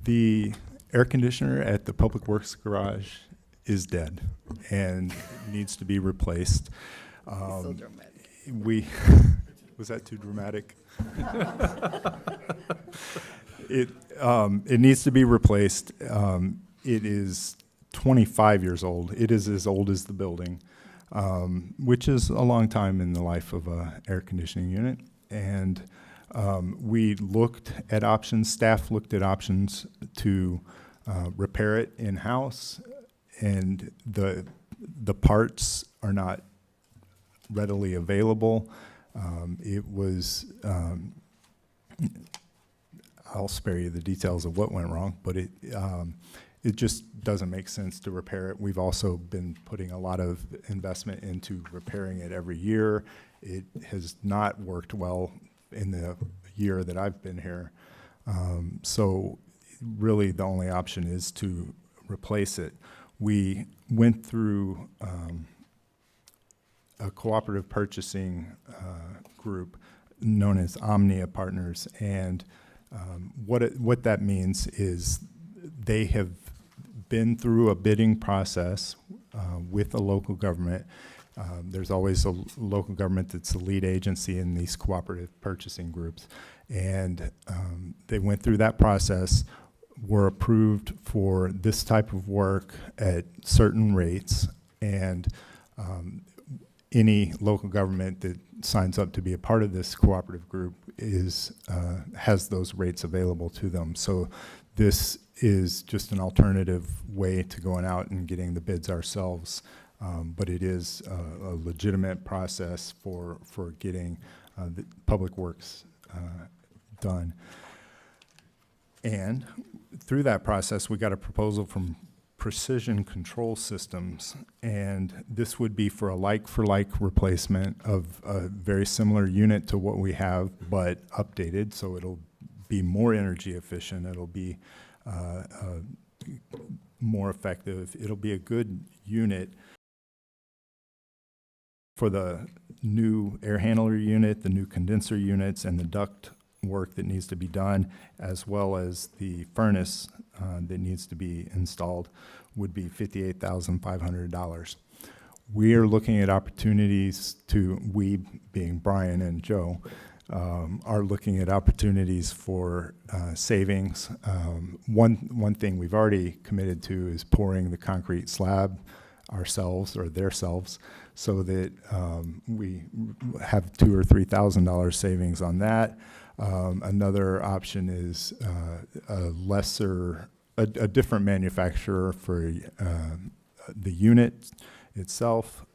the air conditioner at the Public Works Garage is dead and needs to be replaced. We, was that too dramatic? It needs to be replaced. It is 25 years old. It is as old as the building, which is a long time in the life of a air conditioning unit. And we looked at options, staff looked at options to repair it in-house, and the parts are not readily available. It was, I'll spare you the details of what went wrong, but it just doesn't make sense to repair it. We've also been putting a lot of investment into repairing it every year. It has not worked well in the year that I've been here. So really the only option is to replace it. We went through a cooperative purchasing group known as Omnia Partners, and what that means is they have been through a bidding process with a local government. There's always a local government that's the lead agency in these cooperative purchasing groups. And they went through that process, were approved for this type of work at certain rates, and any local government that signs up to be a part of this cooperative group has those rates available to them. So this is just an alternative way to going out and getting the bids ourselves. But it is a legitimate process for getting the public works done. And through that process, we got a proposal from Precision Control Systems, and this would be for a like-for-like replacement of a very similar unit to what we have, but updated, so it'll be more energy efficient, it'll be more effective, it'll be a good unit for the new air handler unit, the new condenser units, and the duct work that needs to be done, as well as the furnace that needs to be installed, would be $58,500. We are looking at opportunities to, we being Brian and Joe, are looking at opportunities for savings. One thing we've already committed to is pouring the concrete slab ourselves or theirselves, so that we have $2,000 or $3,000 savings on that. Another option is a different manufacturer for the unit itself,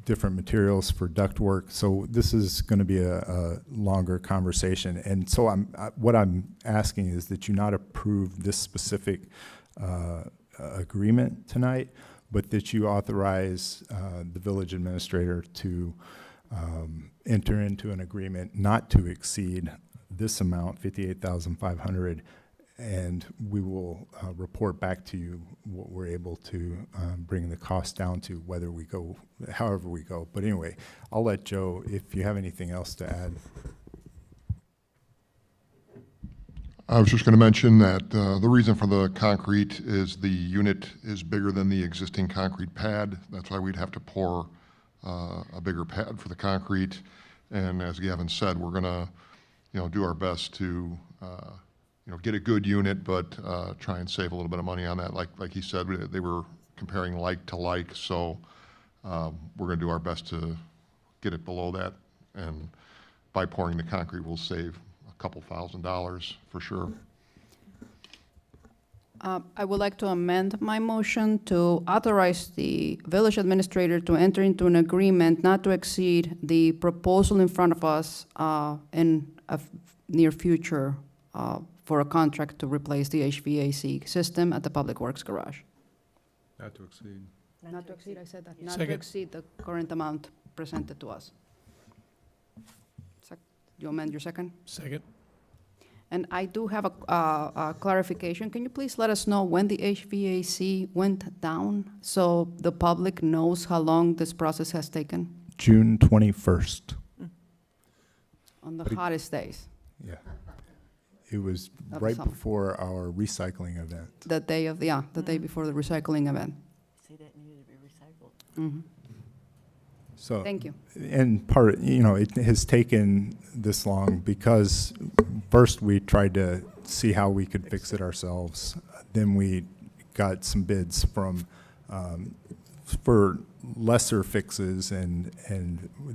different materials for ductwork. So this is going to be a longer conversation. And so what I'm asking is that you not approve this specific agreement tonight, but that you authorize the village administrator to enter into an agreement not to exceed this amount, $58,500, and we will report back to you what we're able to bring the cost down to, whether we go, however we go. But anyway, I'll let Joe, if you have anything else to add. I was just going to mention that the reason for the concrete is the unit is bigger than the existing concrete pad. That's why we'd have to pour a bigger pad for the concrete. And as Gavin said, we're going to, do our best to, get a good unit, but try and save a little bit of money on that. Like he said, they were comparing like to like, so we're going to do our best to get it below that. And by pouring the concrete, we'll save a couple $1,000s for sure. I would like to amend my motion to authorize the village administrator to enter into an agreement not to exceed the proposal in front of us in a near future for a contract to replace the HVAC system at the Public Works Garage. Not to exceed. Not to exceed, I said that. Not to Second. exceed the current amount presented to us. You amend your second? Second. And I do have a clarification. Can you please let us know when the HVAC went down so the public knows how long this process has taken June 21st. on the But it- hottest days? Yeah. It was Of right summer. before our recycling event. The day of, the day before the recycling event. Say that needed to be recycled. Mhm. So. Thank you. And part, it has taken this long because first we tried to see how we could fix it ourselves. Then we got some bids for lesser fixes, and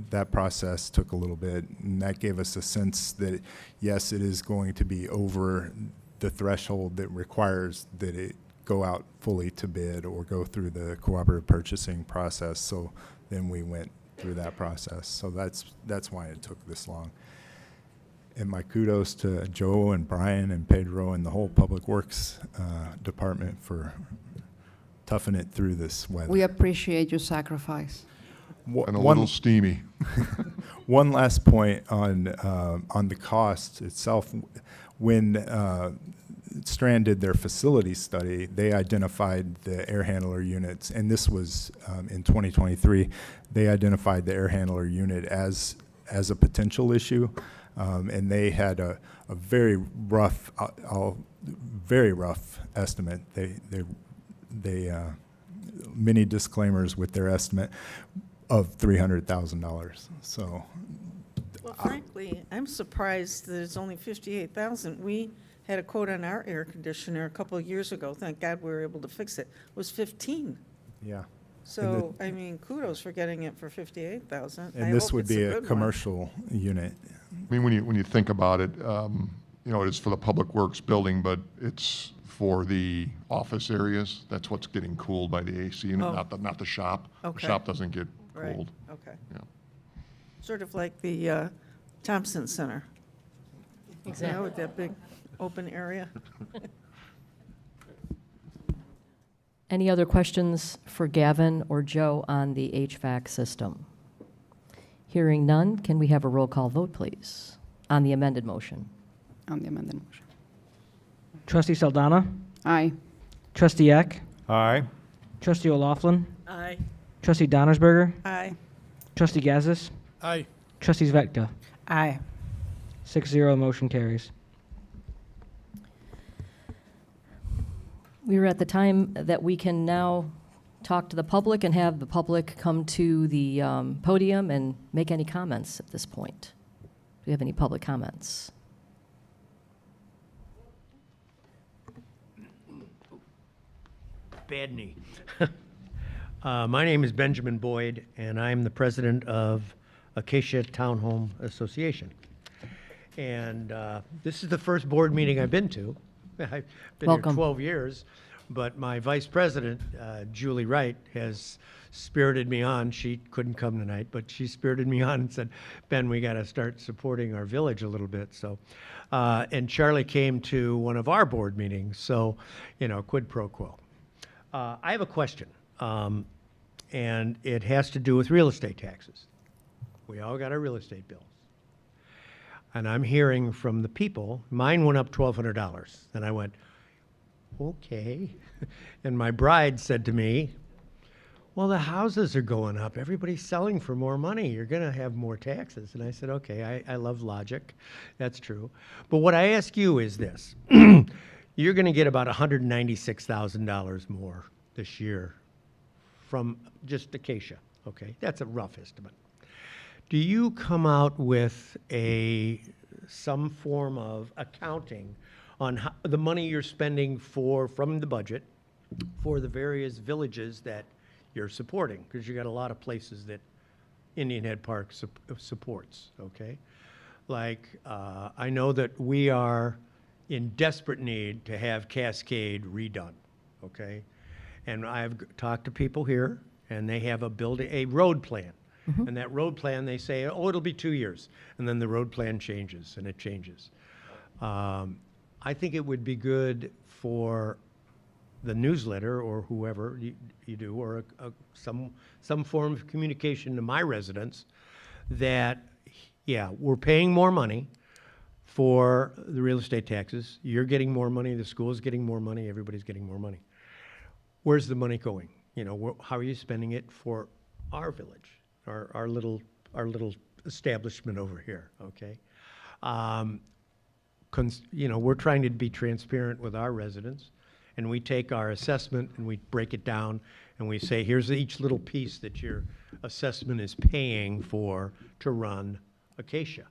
that process took a little bit. And that gave us a sense that, yes, it is going to be over the threshold that requires that it go out fully to bid or go through the cooperative purchasing process. So then we went through that process. So that's why it took this long. And my kudos to Joe and Brian and Pedro and the whole Public Works Department for toughing it through this weather. We appreciate your sacrifice. And a little steamy. One last point on the cost itself. When Strand did their facility study, they identified the air handler units, and this was in 2023. They identified the air handler unit as a potential issue, and they had a very rough estimate. They many disclaimers with their estimate of $300,000. So. Well, frankly, I'm surprised that it's only 58,000. We had a quote on our air conditioner a couple of years ago. Thank God we were able to fix it. It was 15. Yeah. So, I mean, kudos for getting it for 58,000. I And this hope would it's be good a one. commercial unit. I mean, when you think about it, it's for the Public Works building, but it's for the office areas. That's what's getting cooled by the AC unit, Oh. not the shop. Okay. The shop doesn't get Right, cooled. okay. Yeah. Sort of like the Thompson Center. Exactly. With that big open area. Any other questions for Gavin or Joe on the HVAC system? Hearing none, can we have a roll call vote, please, on the amended motion? On the amended motion. Trustee Saldana? Aye. Trustee Eck? Aye. Trustee O'Laughlin? Aye. Trustee Donnersberger? Aye. Trustee Gazis? Aye. Trustee Zvetka? Aye. 6-0, motion carries. We are at the time that we can now talk to the public and have the public come to the podium and make any comments at this point. Do we have any public comments? Bad knee. My name is Benjamin Boyd, and I'm the president of Acacia Townhome Association. And this is the first board meeting I've been to. I've been here Welcome. 12 years, but my vice president, Julie Wright, has spirited me on. She couldn't come tonight, but she spirited me on and said, Ben, we got to start supporting our village a little bit. So, and Charlie came to one of our board meetings, so, quid pro quo. I have a question, and it has to do with real estate taxes. We all got our real estate bills. And I'm hearing from the people, mine went up $1,200. And I went, okay. And my bride said to me, well, the houses are going up. Everybody's selling for more money. You're going to have more taxes. And I said, okay, I love logic. That's true. But what I ask you is this. You're going to get about $196,000 more this year from just Acacia, okay? That's a rough estimate. Do you come out with some form of accounting on how, the money you're spending from the budget for the various villages that you're supporting? Because you got a lot of places that Indian Head Park supports, okay? Like, I know that we are in desperate need to have Cascade redone, okay? And I've talked to people here, and they have a road plan. And that road plan, they say, oh, it'll be 2 years. And then the road plan changes, and it changes. I think it would be good for the newsletter, or whoever you do, or some form of communication to my residents that, yeah, we're paying more money for the real estate taxes. You're getting more money, the school's getting more money, everybody's getting more money. Where's the money going? You know, how are you spending it for our village, our little establishment over here, okay? You know, we're trying to be transparent with our residents, and we take our assessment and we break it down, and we say, here's each little piece that your assessment is paying for to run Acacia.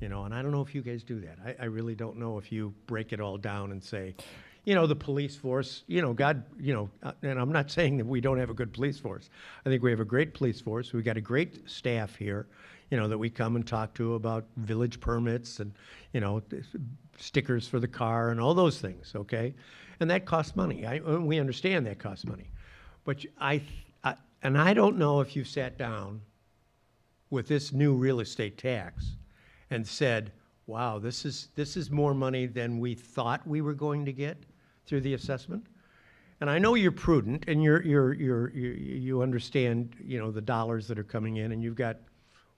You know, and I don't know if you guys do that. I really don't know if you break it all down and say, you know, the police force, you know, God, you know, and I'm not saying that we don't have a good police force. I think we have a great police force. We've got a great staff here, you know, that we come and talk to about village permits and, you know, stickers for the car and all those things, okay? And that costs money. We understand that costs money. But I don't know if you've sat down with this new real estate tax and said, wow, this is more money than we thought we were going to get through the assessment. And I know you're prudent, and you understand, you know, the dollars that are coming in, and you've got,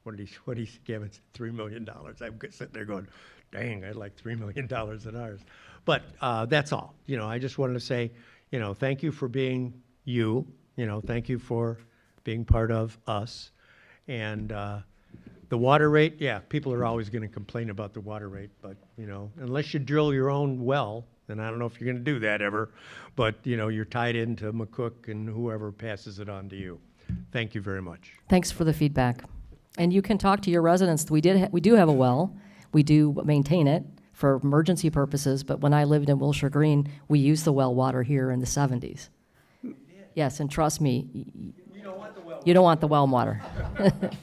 what did he give us? $3 million. I'm sitting there going, dang, I'd like $3 million in ours. But that's all. You know, I just wanted to say, you know, thank you for being you. You know, thank you for being part of us. And the water rate, yeah, people are always going to complain about the water rate, but, you know, unless you drill your own well, and I don't know if you're going to do that ever, but, you know, you're tied into McCook and whoever passes it on to you. Thank you very much. Thanks for the feedback. And you can talk to your residents. We do have a well. We do maintain it for emergency purposes, but when I lived in Wilshire Green, we used the well water here in the 70s. Yes, and trust me, You don't want the well. you don't want the well water.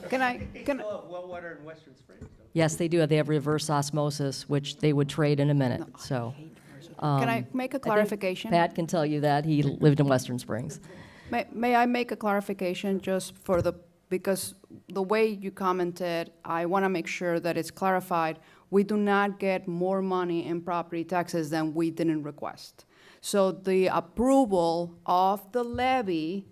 Can I, well water in Western Springs, don't Yes, they do. They have reverse osmosis, which they would trade in a minute, so. can I make a I think clarification? Pat can tell you that. He lived in Western Springs. May I make a clarification just for because the way you commented, I want to make sure that it's clarified. We do not get more money in property taxes than we didn't request. So the approval of the levy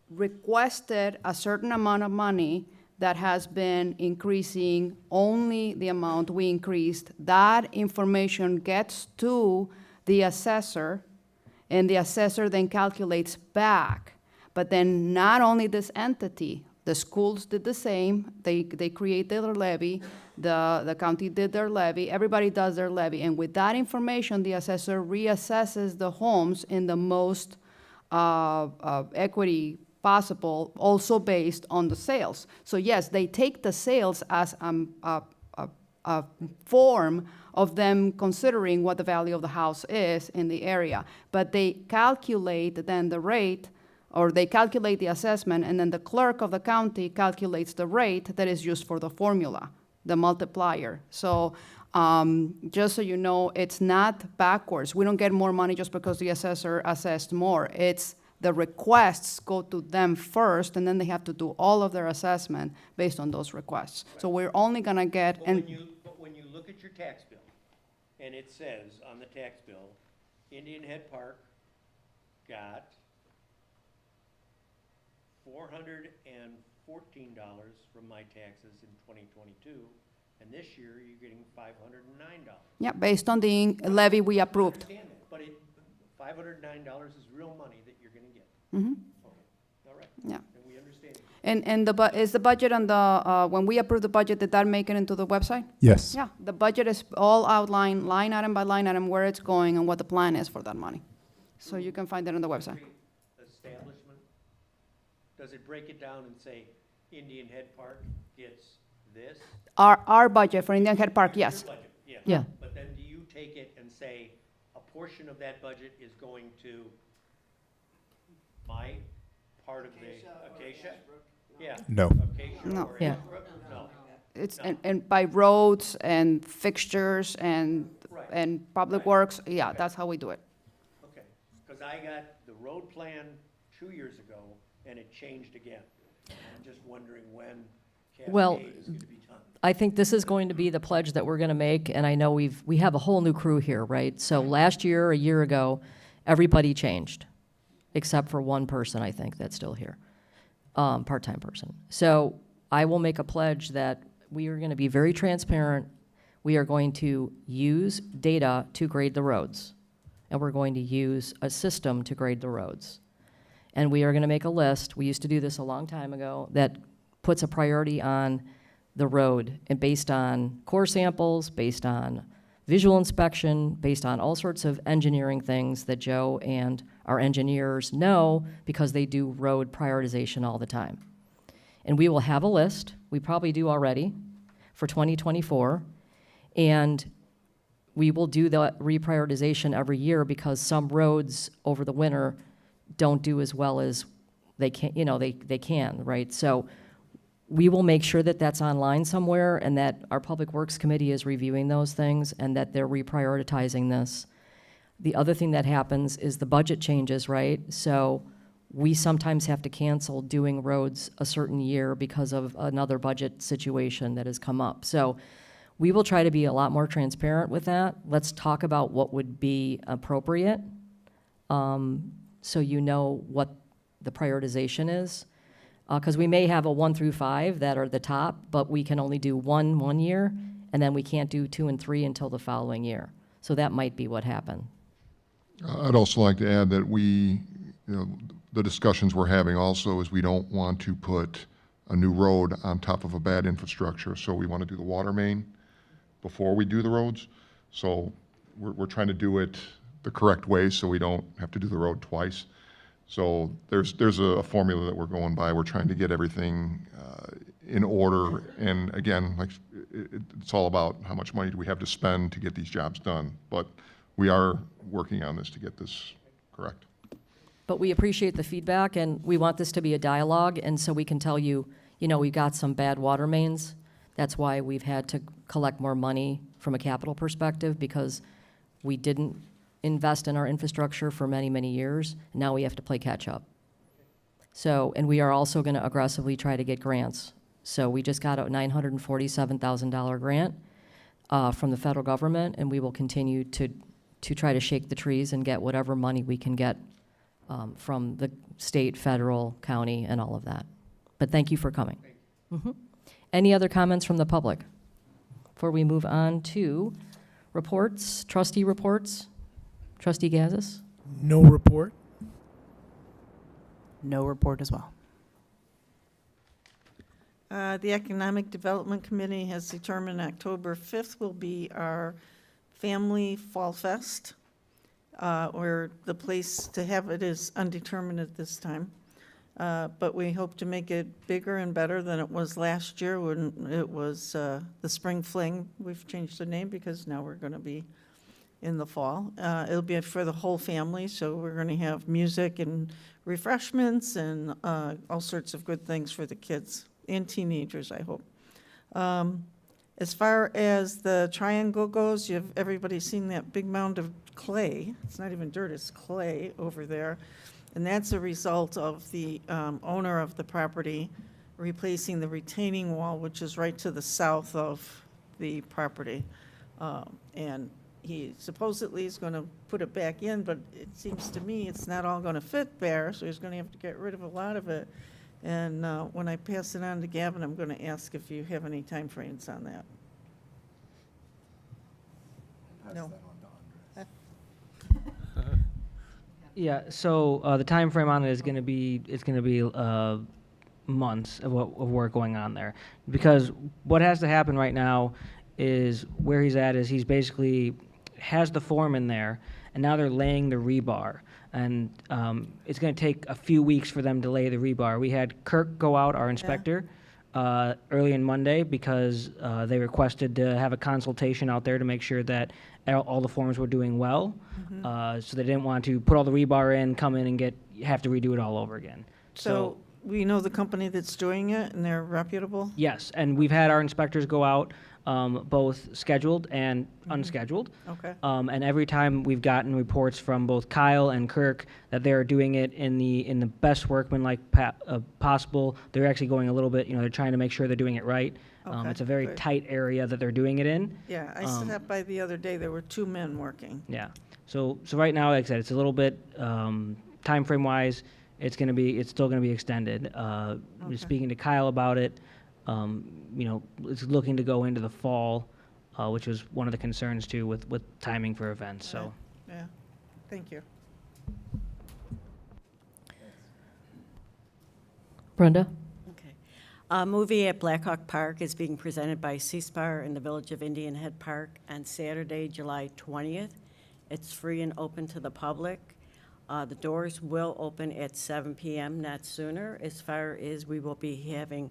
requested a certain amount of money that has been increasing only the amount we increased. That information gets to the assessor, and the assessor then calculates back. But then not only this entity, the schools did the same. They create their levy. The county did their levy. Everybody does their levy. And with that information, the assessor reassesses the homes in the most equity possible, also based on the sales. So yes, they take the sales as a form of them considering what the value of the house is in the area. But they calculate then the rate, or they calculate the assessment, and then the clerk of the county calculates the rate that is used for the formula, the multiplier. So just so you know, it's not backwards. We don't get more money just because the assessor assessed more. It's the requests go to them first, and then they have to do all of their assessment based on those requests. So we're only gonna get, But when you look at your tax bill, and it says on the tax bill, Indian Head Park got $414 from my taxes in 2022, and this year you're getting $509. yeah, based on the levy we I approved. understand that, but $509 is real money that you're gonna get. Mhm. Okay, all right. Yeah. And we understand. And is the budget on the, when we approved the budget, did that make it into the website? Yes. Yeah, the budget is all outlined, line item by line item, where it's going and what the plan is for that money. So you can find it on the website. Establishment, does it break it down and say Indian Head Park gets this? Our budget for Indian Head Park, yes. Your budget, yeah. Yeah. But then do you take it and say a portion of that budget is going to my part of the Acacia? Yeah. No. Acacia No. or Yeah. Innsbruck? No. It's, and by roads and fixtures and Right. and Public Works, yeah, that's how we do it. Okay, because I got the road plan 2 years ago, and it changed again. I'm just wondering when Well, Cascade is going to be done. I think this is going to be the pledge that we're going to make, and I know we have a whole new crew here, right? So last year, a year ago, everybody changed, except for one person, I think, that's still here, part-time person. So I will make a pledge that we are going to be very transparent. We are going to use data to grade the roads, and we're going to use a system to grade the roads. And we are going to make a list, we used to do this a long time ago, that puts a priority on the road, and based on core samples, based on visual inspection, based on all sorts of engineering things that Joe and our engineers know because they do road prioritization all the time. And we will have a list, we probably do already, for 2024, and we will do the reprioritization every year because some roads over the winter don't do as well as they can, they can, right? So we will make sure that that's online somewhere and that our Public Works Committee is reviewing those things and that they're reprioritizing this. The other thing that happens is the budget changes, right? So we sometimes have to cancel doing roads a certain year because of another budget situation that has come up. So we will try to be a lot more transparent with that. Let's talk about what would be appropriate, so you know what the prioritization is. Because we may have a 1 through 5 that are the top, but we can only do one year, and then we can't do 2 and 3 until the following year. So that might be what happened. I'd also like to add that the discussions we're having also is we don't want to put a new road on top of a bad infrastructure. So we want to do the water main before we do the roads. So we're trying to do it the correct way so we don't have to do the road twice. So there's a formula that we're going by. We're trying to get everything in order. And again, like it's all about how much money do we have to spend to get these jobs done. But we are working on this to get this correct. But we appreciate the feedback, and we want this to be a dialogue, and so we can tell you, we got some bad water mains. That's why we've had to collect more money from a capital perspective, because we didn't invest in our infrastructure for many, many years. And now we have to play catch up. So, and we are also going to aggressively try to get grants. So we just got a $947,000 grant from the federal government, and we will continue to try to shake the trees and get whatever money we can get from the state, federal, county, and all of that. But thank you for coming. Any other comments from the public before we move on to reports, trustee reports? Trustee Gazis? No report. No report as well. The Economic Development Committee has determined October 5th will be our Family Fall Fest, where the place to have it is undetermined at this time. But we hope to make it bigger and better than it was last year when it was the Spring Fling. We've changed the name because now we're going to be in the fall. It'll be for the whole family, so we're going to have music and refreshments and all sorts of good things for the kids and teenagers, I hope. As far as the triangle goes, everybody's seen that big mound of clay. It's not even dirt, it's clay over there. And that's a result of the owner of the property replacing the retaining wall, which is right to the south of the property. And he supposedly is going to put it back in, but it seems to me it's not all going to fit there, so he's going to have to get rid of a lot of it. And when I pass it on to Gavin, I'm going to ask if you have any timeframes on that. No. Yeah, so the time frame on it is going to be, months of work going on there. Because what has to happen right now is where he's at is he's basically has the form in there, and now they're laying the rebar. And it's going to take a few weeks for them to lay the rebar. We had Kirk go out, our inspector, early in Monday because they requested to have a consultation out there to make sure that all the forms were doing well. So they didn't want to put all the rebar in, come in and have to redo it all over again. So we know the company that's doing it, and they're reputable? Yes, and we've had our inspectors go out, both scheduled and unscheduled. Okay. And every time we've gotten reports from both Kyle and Kirk that they're doing it in the best workmanlike possible. They're actually going a little bit, they're trying to make sure they're doing it right. Okay, It's a very good. tight area that they're doing it in. Yeah, I stopped by the other day, there were 2 men working. Yeah. So right now, like I said, it's a little bit, time frame wise, it's still gonna be extended. Speaking to Kyle about it, it's looking to go into the fall, which was one of the concerns too with timing for events, so. Yeah, thank you. Brenda? Okay. A movie at Blackhawk Park is being presented by C-Spar in the Village of Indian Head Park on Saturday, July 20th. It's free and open to the public. The doors will open at 7 p.m., not sooner. As far as we will be having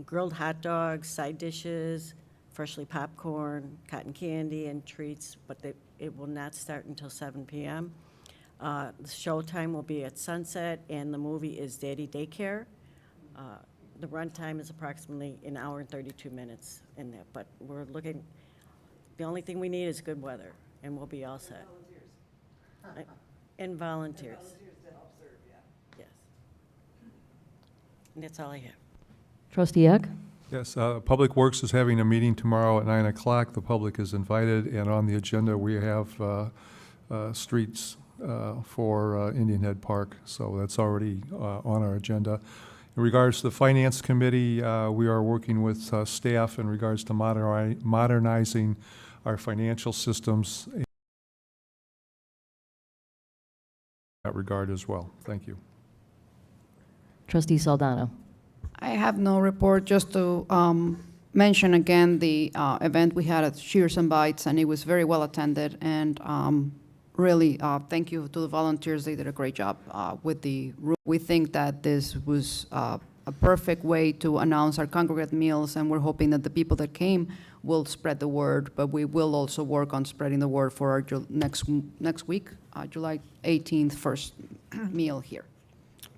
grilled hot dogs, side dishes, freshly popcorn, cotton candy, and treats, but it will not start until 7 p.m. The showtime will be at sunset, and the movie is Daddy Daycare. The runtime is approximately an hour and 32 minutes in that, but we're looking, the only thing we need is good weather, and we'll be all set. And volunteers. Yes. And that's all I have. Trustee Eck? Yes, Public Works is having a meeting tomorrow at 9 o'clock. The public is invited, and on the agenda, we have streets for Indian Head Park, so that's already on our agenda. In regards to the Finance Committee, we are working with staff in regards to modernizing our financial systems in that regard as well. Thank you. Trustee Saldana? I have no report, just to mention again the event we had at Shears and Bites, and it was very well attended, and really, thank you to the volunteers. They did a great job with the room. We think that this was a perfect way to announce our congregate meals, and we're hoping that the people that came will spread the word, but we will also work on spreading the word for our next week, July 18th, first meal here.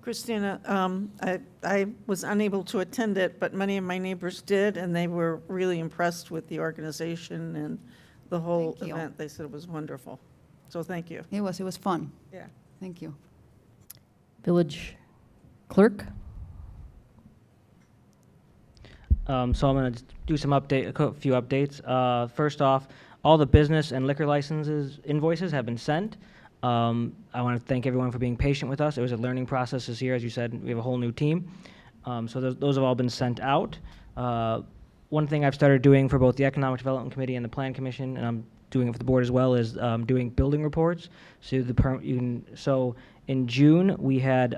Christina, I was unable to attend it, but many of my neighbors did, and they were really impressed with the organization and the whole Thank you. event. They said it was wonderful. So thank you. It was fun. Yeah. Thank you. Village Clerk? So I'm going to do a few updates. First off, all the business and liquor licenses invoices have been sent. I want to thank everyone for being patient with us. It was a learning process this year. As you said, we have a whole new team. So those have all been sent out. One thing I've started doing for both the Economic Development Committee and the Plan Commission, and I'm doing it for the board as well, is doing building reports. So in June, we had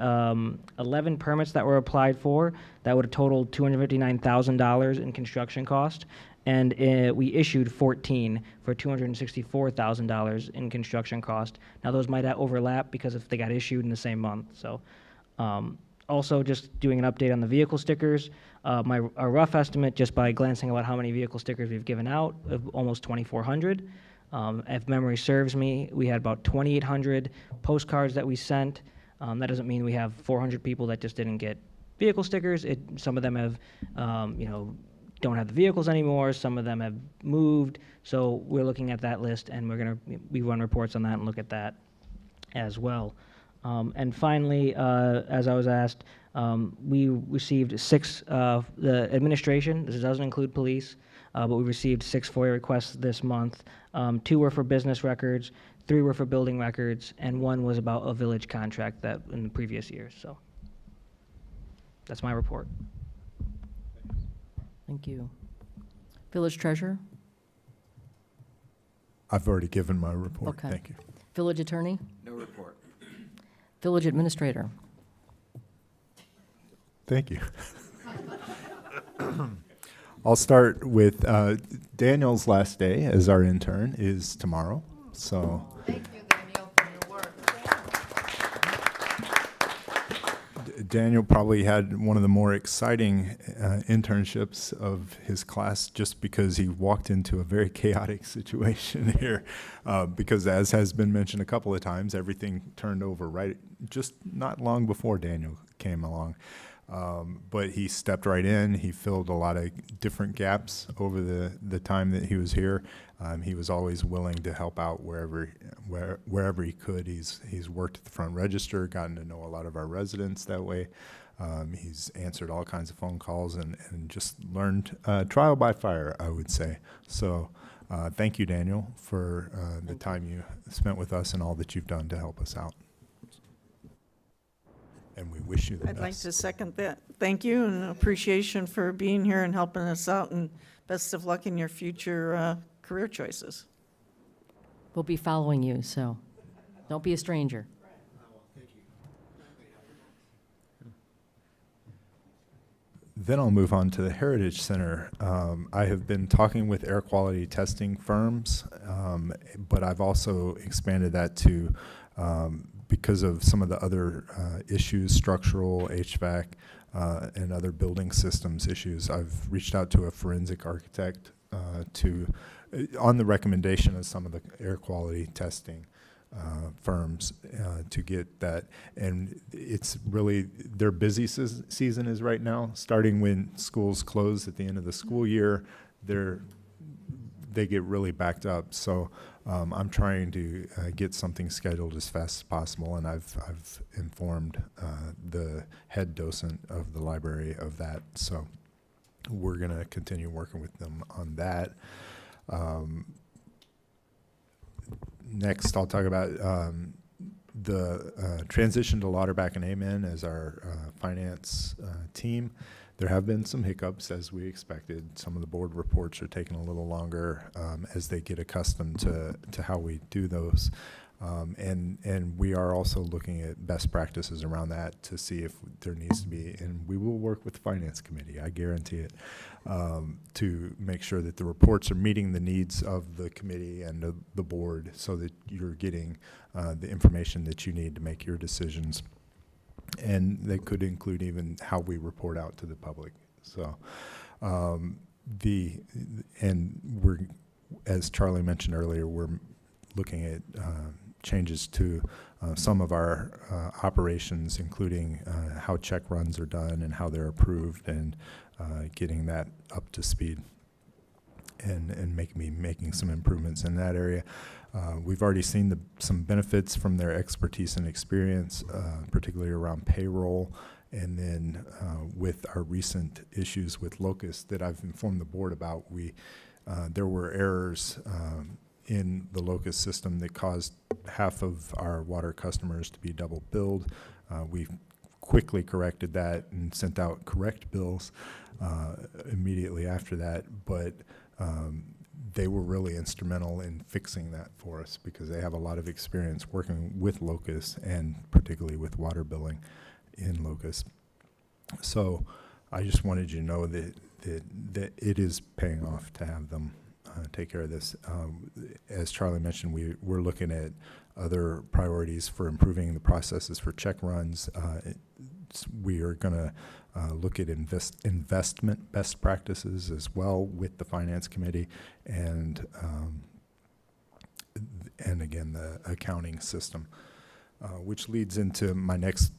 11 permits that were applied for that would have totaled $259,000 in construction cost, and we issued 14 for $264,000 in construction cost. Now those might overlap because if they got issued in the same month. So also just doing an update on the vehicle stickers. A rough estimate, just by glancing about how many vehicle stickers we've given out, of almost 2,400. If memory serves me, we had about 2,800 postcards that we sent. That doesn't mean we have 400 people that just didn't get vehicle stickers. Some of them have, don't have the vehicles anymore. Some of them have moved. So we're looking at that list, and we run reports on that and look at that as well. And finally, as I was asked, we received 6, the administration, this doesn't include police, but we received 6 FOIA requests this month. 2 were for business records, 3 were for building records, and 1 was about a village contract that in the previous years. So that's my report. Thank you. Village Treasurer? I've already given my report. Okay. Thank you. Village Attorney? No report. Village Administrator? Thank you. I'll start with Daniel's last day as our intern is tomorrow. So Thank you, Daniel, for your work. Daniel probably had one of the more exciting internships of his class just because he walked into a very chaotic situation here. Because as has been mentioned a couple of times, everything turned over just not long before Daniel came along. But he stepped right in. He filled a lot of different gaps over the time that he was here. He was always willing to help out wherever he could. He's worked at the front register, gotten to know a lot of our residents that way. He's answered all kinds of phone calls and just learned trial by fire, I would say. So thank you, Daniel, for the time you spent with us and all that you've done to help us out. And we wish you the best. I'd like to second that. Thank you and appreciation for being here and helping us out, and best of luck in your future career choices. We'll be following you, so don't be a stranger. Then I'll move on to the Heritage Center. I have been talking with air quality testing firms, but I've also expanded that to, because of some of the other issues, structural, HVAC, and other building systems issues, I've reached out to a forensic architect on the recommendation of some of the air quality testing firms to get that. And it's really, their busy season is right now, starting when schools close at the end of the school year. They get really backed up. So I'm trying to get something scheduled as fast as possible, and I've informed the head docent of the library of that. So we're going to continue working with them on that. Next, I'll talk about the transition to Lauterbach and Amen as our finance team. There have been some hiccups, as we expected. Some of the board reports are taking a little longer as they get accustomed to how we do those. And we are also looking at best practices around that to see if there needs to be, and we will work with the Finance Committee, I guarantee it, to make sure that the reports are meeting the needs of the committee and of the board so that you're getting the information that you need to make your decisions. And they could include even how we report out to the public. So we're, as Charlie mentioned earlier, we're looking at changes to some of our operations, including how check runs are done and how they're approved, and getting that up to speed and making some improvements in that area. We've already seen some benefits from their expertise and experience, particularly around payroll, and then with our recent issues with Locust that I've informed the board about. There were errors in the Locust system that caused half of our water customers to be double billed. We quickly corrected that and sent out correct bills immediately after that, but they were really instrumental in fixing that for us because they have a lot of experience working with Locust and particularly with water billing in Locust. So I just wanted you to know that it is paying off to have them take care of this. As Charlie mentioned, we're looking at other priorities for improving the processes for check runs. We are going to look at investment best practices as well with the Finance Committee, and again the accounting system, which leads into my next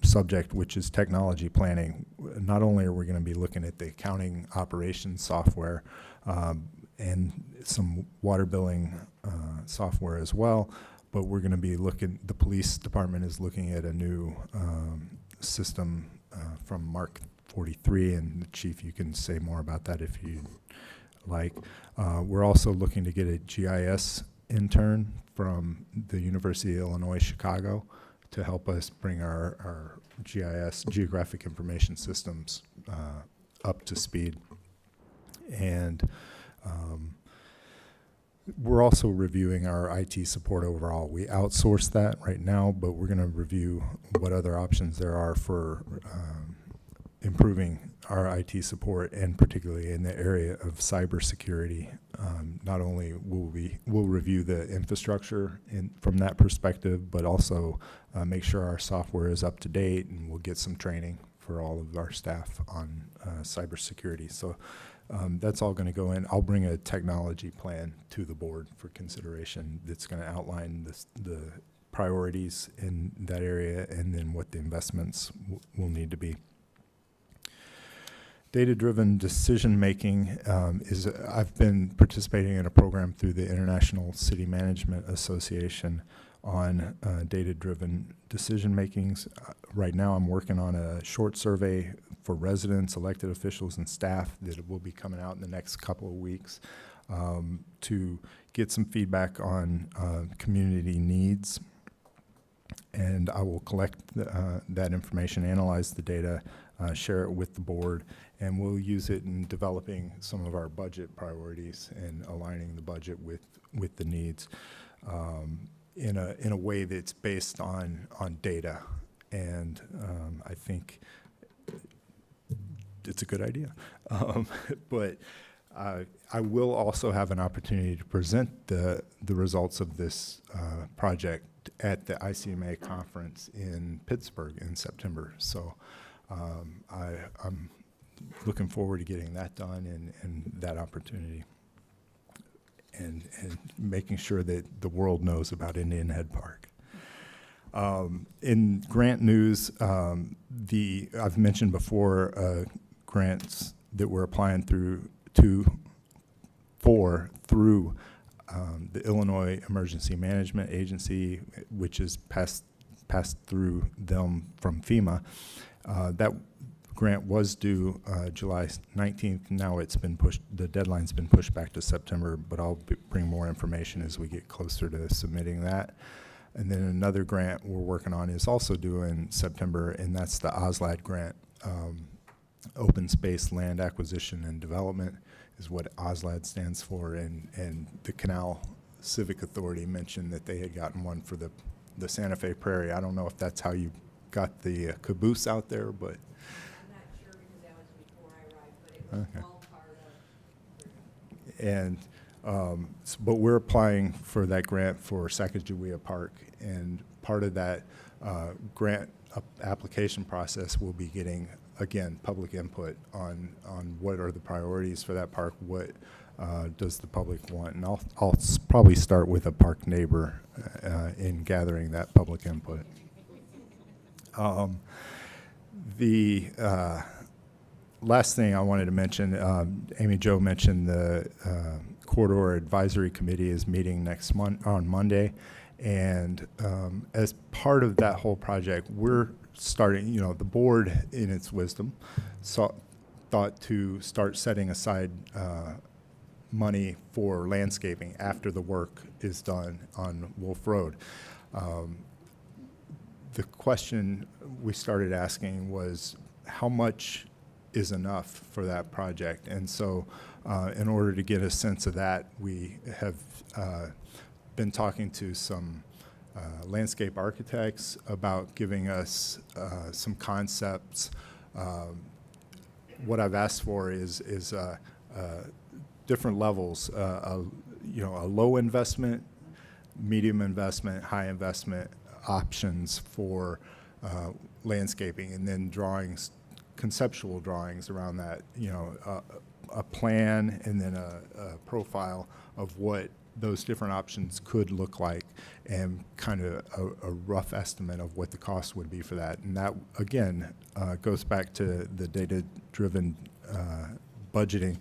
subject, which is technology planning. Not only are we going to be looking at the accounting operations software and some water billing software as well, but we're going to be the police department is looking at a new system from Mark 43, and the chief, you can say more about that if you like. We're also looking to get a GIS intern from the University of Illinois, Chicago, to help us bring our GIS, Geographic Information Systems, up to speed. And we're also reviewing our IT support overall. We outsource that right now, but we're going to review what other options there are for improving our IT support, and particularly in the area of cybersecurity. Not only we'll review the infrastructure from that perspective, but also make sure our software is up to date, and we'll get some training for all of our staff on cybersecurity. So that's all going to go in. I'll bring a technology plan to the board for consideration that's going to outline the priorities in that area and then what the investments will need to be. Data-driven decision-making I've been participating in a program through the International City Management Association on data-driven decision-makings. Right now, I'm working on a short survey for residents, elected officials, and staff that will be coming out in the next couple of weeks to get some feedback on community needs. And I will collect that information, analyze the data, share it with the board, and we'll use it in developing some of our budget priorities and aligning the budget with the needs in a way that's based on data. And I think it's a good idea. But I will also have an opportunity to present the results of this project at the ICMA conference in Pittsburgh in September. So I'm looking forward to getting that done and that opportunity and making sure that the world knows about Indian Head Park. In grant news, I've mentioned before grants that we're applying through the Illinois Emergency Management Agency, which is passed through them from FEMA. That grant was due July 19th. Now it's been pushed, the deadline's been pushed back to September, but I'll bring more information as we get closer to submitting that. And then another grant we're working on is also due in September, and that's the OSLAD grant. Open Space Land Acquisition and Development is what OSLAD stands for, and the Canal Civic Authority mentioned that they had gotten one for the Santa Fe Prairie. I don't know if that's how you got the caboose out there, but. I'm not sure because that was before I arrived, but it was Okay. all part of. And, but we're applying for that grant for Sacagawea Park, and part of that grant application process will be getting, again, public input on what are the priorities for that park, what does the public want, and I'll probably start with a park neighbor in gathering that public input. The last thing I wanted to mention, Amy Jo mentioned the Corridor Advisory Committee is meeting next month on Monday, and as part of that whole project, we're starting, the board in its wisdom thought to start setting aside money for landscaping after the work is done on Wolf Road. The question we started asking was, how much is enough for that project? And so in order to get a sense of that, we have been talking to some landscape architects about giving us some concepts. What I've asked for is different levels, a low investment, medium investment, high investment options for landscaping, and then drawings, conceptual drawings around that, a plan and then a profile of what those different options could look like, and kind of a rough estimate of what the cost would be for that. And that, again, goes back to the data-driven budgeting,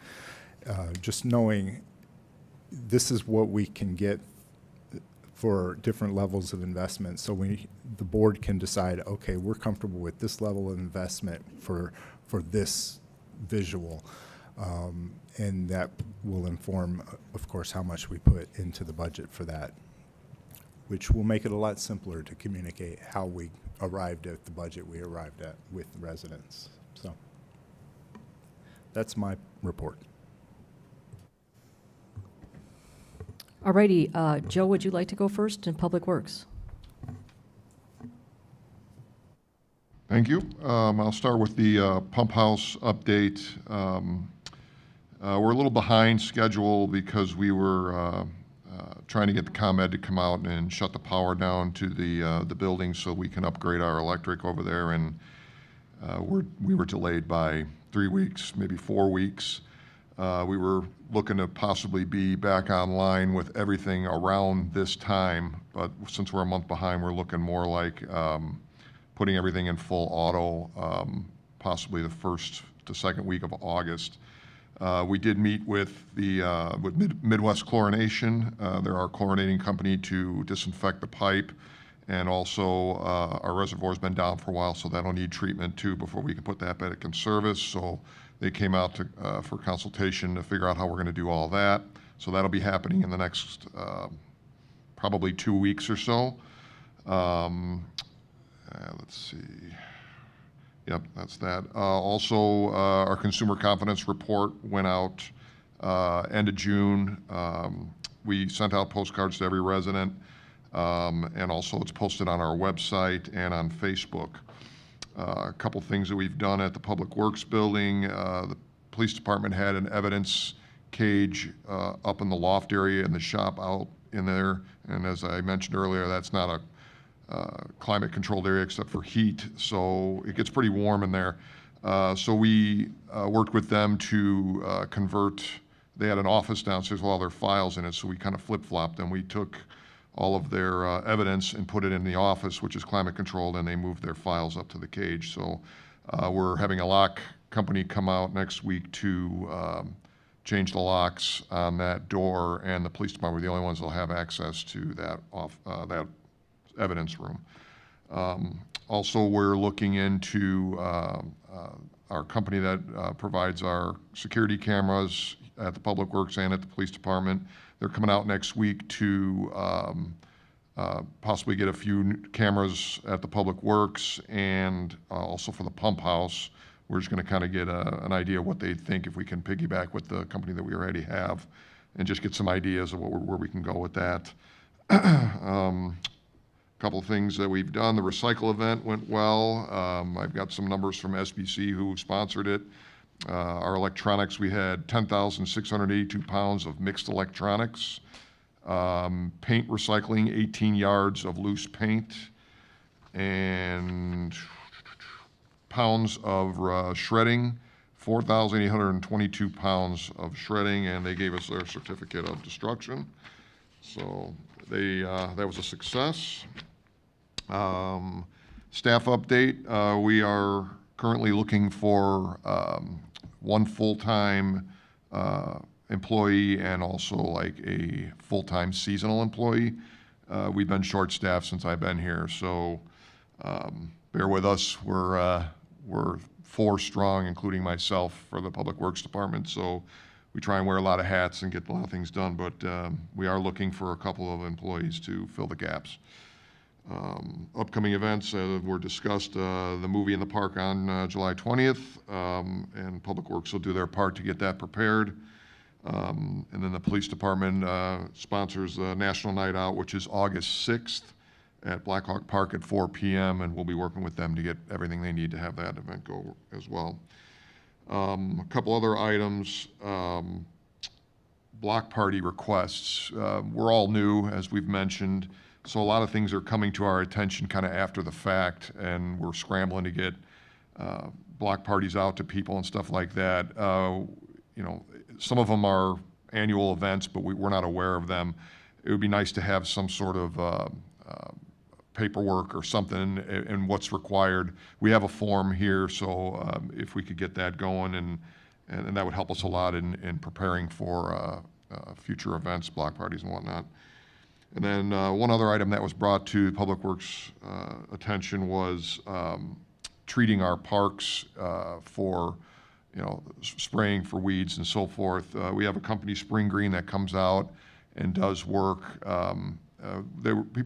just knowing this is what we can get for different levels of investment. So the board can decide, okay, we're comfortable with this level of investment for this visual. And that will inform, of course, how much we put into the budget for that, which will make it a lot simpler to communicate how we arrived at the budget we arrived at with residents. So that's my report. All righty, Joe, would you like to go first in Public Works? Thank you. I'll start with the pump house update. We're a little behind schedule because we were trying to get the ComEd to come out and shut the power down to the building so we can upgrade our electric over there, and we were delayed by 3 weeks, maybe 4 weeks. We were looking to possibly be back online with everything around this time, but since we're a month behind, we're looking more like putting everything in full auto, possibly the first to second week of August. We did meet with Midwest Chlorination. They're our chlorinating company to disinfect the pipe, and also our reservoir's been down for a while, so that'll need treatment too before we can put that back in service. So they came out for consultation to figure out how we're going to do all that. So that'll be happening in the next probably 2 weeks or so. Let's see. Yep, that's that. Also, our consumer confidence report went out end of June. We sent out postcards to every resident, and also it's posted on our website and on Facebook. A couple things that we've done at the Public Works building. The police department had an evidence cage up in the loft area in the shop out in there. And as I mentioned earlier, that's not a climate controlled area except for heat, so it gets pretty warm in there. So we worked with them to convert, they had an office downstairs with all their files in it, so we kind of flip-flopped them. We took all of their evidence and put it in the office, which is climate controlled, and they moved their files up to the cage. So we're having a lock company come out next week to change the locks on that door, and the police department are the only ones that'll have access to that that evidence room. Also, we're looking into our company that provides our security cameras at the Public Works and at the Police Department. They're coming out next week to possibly get a few cameras at the Public Works and also for the pump house. We're just going to kind of get an idea of what they think if we can piggyback with the company that we already have and just get some ideas of where we can go with that. Couple of things that we've done. The recycle event went well. I've got some numbers from SBC who sponsored it. Our electronics, we had 10,682 pounds of mixed electronics. Paint recycling, 18 yards of loose paint. And pounds of shredding, 4,822 pounds of shredding, and they gave us their certificate of destruction. So that was a success. Staff update, we are currently looking for one full-time employee and also like a full-time seasonal employee. We've been short-staffed since I've been here, so bear with us. We're 4 strong, including myself, for the Public Works Department, so we try and wear a lot of hats and get a lot of things done, but we are looking for a couple of employees to fill the gaps. Upcoming events were discussed, the movie in the park on July 20th, and Public Works will do their part to get that prepared. And then the Police Department sponsors the National Night Out, which is August 6th at Black Hawk Park at 4 p.m., and we'll be working with them to get everything they need to have that event go as well. A couple other items, block party requests. We're all new, as we've mentioned, so a lot of things are coming to our attention kind of after the fact, and we're scrambling to get block parties out to people and stuff like that. You know, some of them are annual events, but we're not aware of them. It would be nice to have some sort of paperwork or something and what's required. We have a form here, so if we could get that going, and that would help us a lot in preparing for future events, block parties and whatnot. And then one other item that was brought to Public Works attention was treating our parks for, you know, spraying for weeds and so forth. We have a company, Spring Green, that comes out and does work.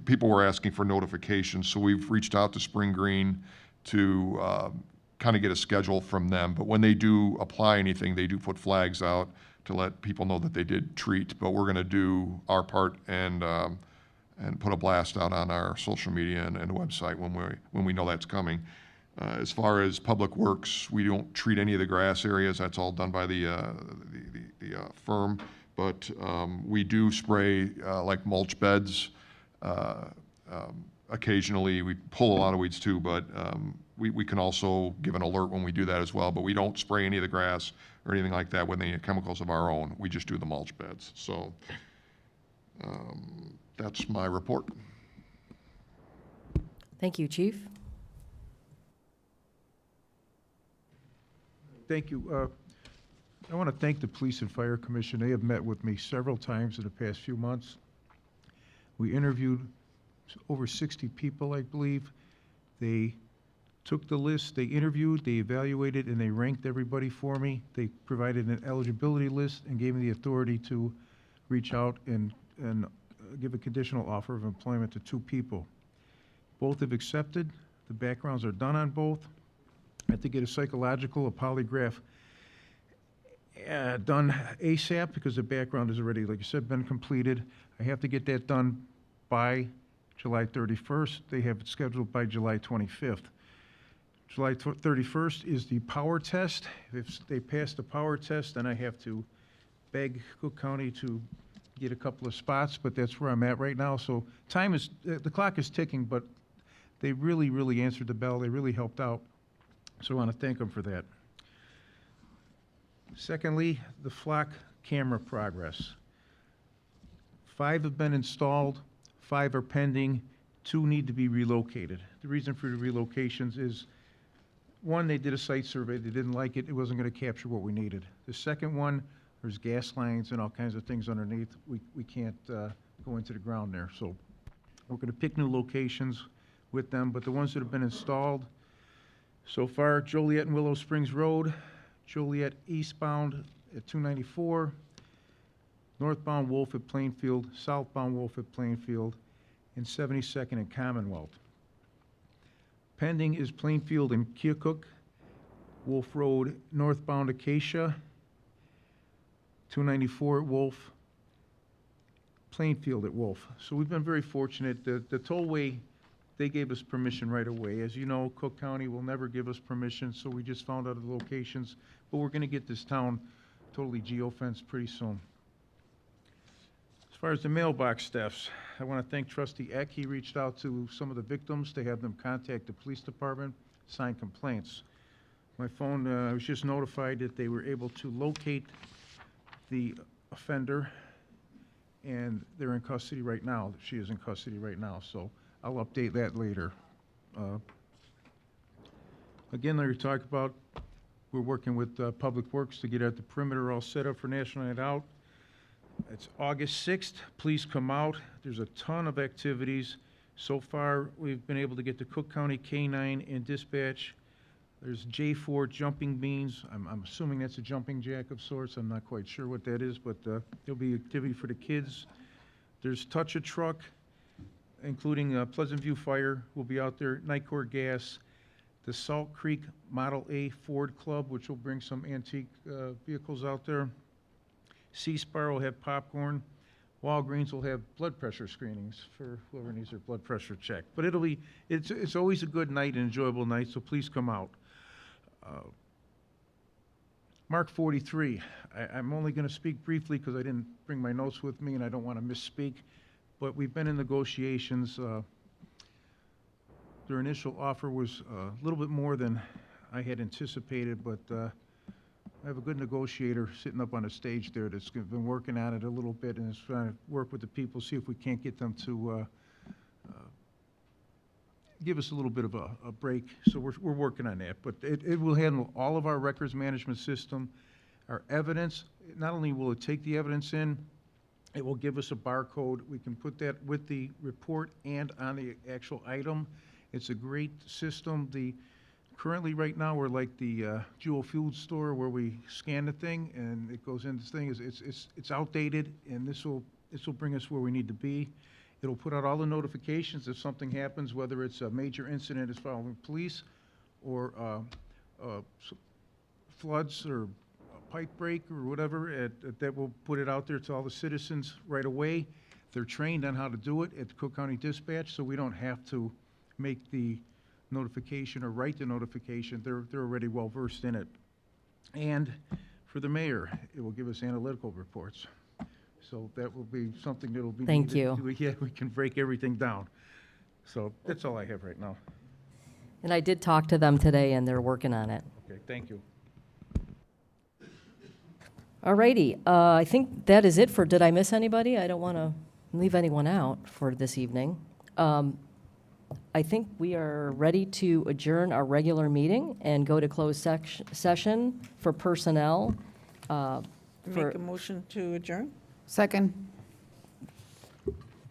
People were asking for notifications, so we've reached out to Spring Green to kind of get a schedule from them. But when they do apply anything, they do put flags out to let people know that they did treat. But we're going to do our part and put a blast out on our social media and website when we know that's coming. As far as Public Works, we don't treat any of the grass areas. That's all done by the firm. But we do spray like mulch beds. Occasionally, we pull a lot of weeds too, but we can also give an alert when we do that as well, but we don't spray any of the grass or anything like that with any chemicals of our own. We just do the mulch beds. So that's my report. Thank you, Chief. Thank you. I want to thank the Police and Fire Commission. They have met with me several times in the past few months. We interviewed over 60 people, I believe. They took the list, they interviewed, they evaluated, and they ranked everybody for me. They provided an eligibility list and gave me the authority to reach out and give a conditional offer of employment to 2 people. Both have accepted. The backgrounds are done on both. I have to get a psychological, a polygraph done ASAP because the background is already, like you said, been completed. I have to get that done by July 31st. They have it scheduled by July 25th. July 31st is the power test. If they pass the power test, then I have to beg Cook County to get a couple of spots, but that's where I'm at right now. So time is, the clock is ticking, but they really, really answered the bell. They really helped out. So I want to thank them for that. Secondly, the flock camera progress. 5 have been installed, 5 are pending, 2 need to be relocated. The reason for the relocations is, 1, they did a site survey, they didn't like it, it wasn't going to capture what we needed. The second one, there's gas lines and all kinds of things underneath. We can't go into the ground there. So we're going to pick new locations with them, but the ones that have been installed so far, Joliet and Willow Springs Road, Joliet eastbound at 294, northbound Wolf at Plainfield, southbound Wolf at Plainfield, and 72nd and Commonwealth. Pending is Plainfield and Keokuk, Wolf Road, northbound Acacia, 294 at Wolf, Plainfield at Wolf. So we've been very fortunate. The tollway, they gave us permission right away. As you know, Cook County will never give us permission, so we just found out the locations. But we're going to get this town totally geofenced pretty soon. As far as the mailbox thefts, I want to thank Trustee Eck. He reached out to some of the victims to have them contact the police department, sign complaints. My phone, I was just notified that they were able to locate the offender, and they're in custody right now. She is in custody right now, so I'll update that later. Again, like we talked about, we're working with Public Works to get at the perimeter all set up for National Night Out. It's August 6th. Please come out. There's a ton of activities. So far, we've been able to get the Cook County K-9 and dispatch. There's J4 jumping beans. I'm assuming that's a jumping jack of sorts. I'm not quite sure what that is, but there'll be activity for the kids. There's Touch a Truck, including Pleasant View Fire will be out there, Nicor Gas, the Salt Creek Model A Ford Club, which will bring some antique vehicles out there. C-Spar will have popcorn. Walgreens will have blood pressure screenings for whoever needs their blood pressure checked. But it's always a good night, an enjoyable night, so please come out. Mark 43, I'm only going to speak briefly because I didn't bring my notes with me and I don't want to misspeak, but we've been in negotiations. Their initial offer was a little bit more than I had anticipated, but I have a good negotiator sitting up on a stage there that's been working on it a little bit and is trying to work with the people, see if we can't get them to give us a little bit of a break. So we're working on that. But it will handle all of our records management system, our evidence. Not only will it take the evidence in, it will give us a barcode. We can put that with the report and on the actual item. It's a great system. Currently, right now, we're like the Jewel Food Store where we scan the thing and it goes in. This thing it's outdated, and this will bring us where we need to be. It'll put out all the notifications if something happens, whether it's a major incident as following police or floods or a pipe break or whatever. That will put it out there to all the citizens right away. They're trained on how to do it at the Cook County Dispatch, so we don't have to make the notification or write the notification. They're already well versed in it. And for the mayor, it will give us analytical reports. So that will be something that will be Thank needed. you. Yeah, we can break everything down. So that's all I have right now. And I did talk to them today, and they're working on it. Okay, thank you. All righty, I think that is it for, did I miss anybody? I don't want to leave anyone out for this evening. I think we are ready to adjourn our regular meeting and go to closed session for personnel. Make a motion to adjourn? Second.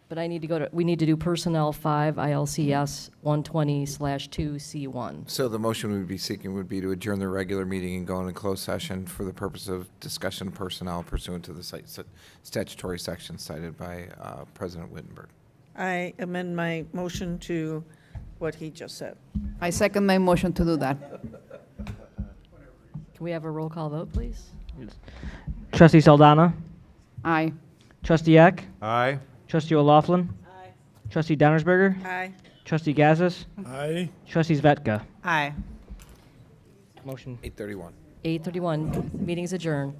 But I need to go to, we need to do Personnel 5 ILCS 120/2C1. So the motion we would be seeking would be to adjourn the regular meeting and go into closed session for the purpose of discussion of personnel pursuant to the statutory section cited by President Wittenberg. I amend my motion to what he just said. I second my motion to do that. Can we have a roll call vote, please? Trustee Saldana? Aye. Trustee Eck? Aye. Trustee O'Laughlin? Aye. Trustee Donnersberger? Aye. Trustee Gazis? Aye. Trustee Zvetka? Aye. Motion. 8:31. 8:31, meeting's adjourned.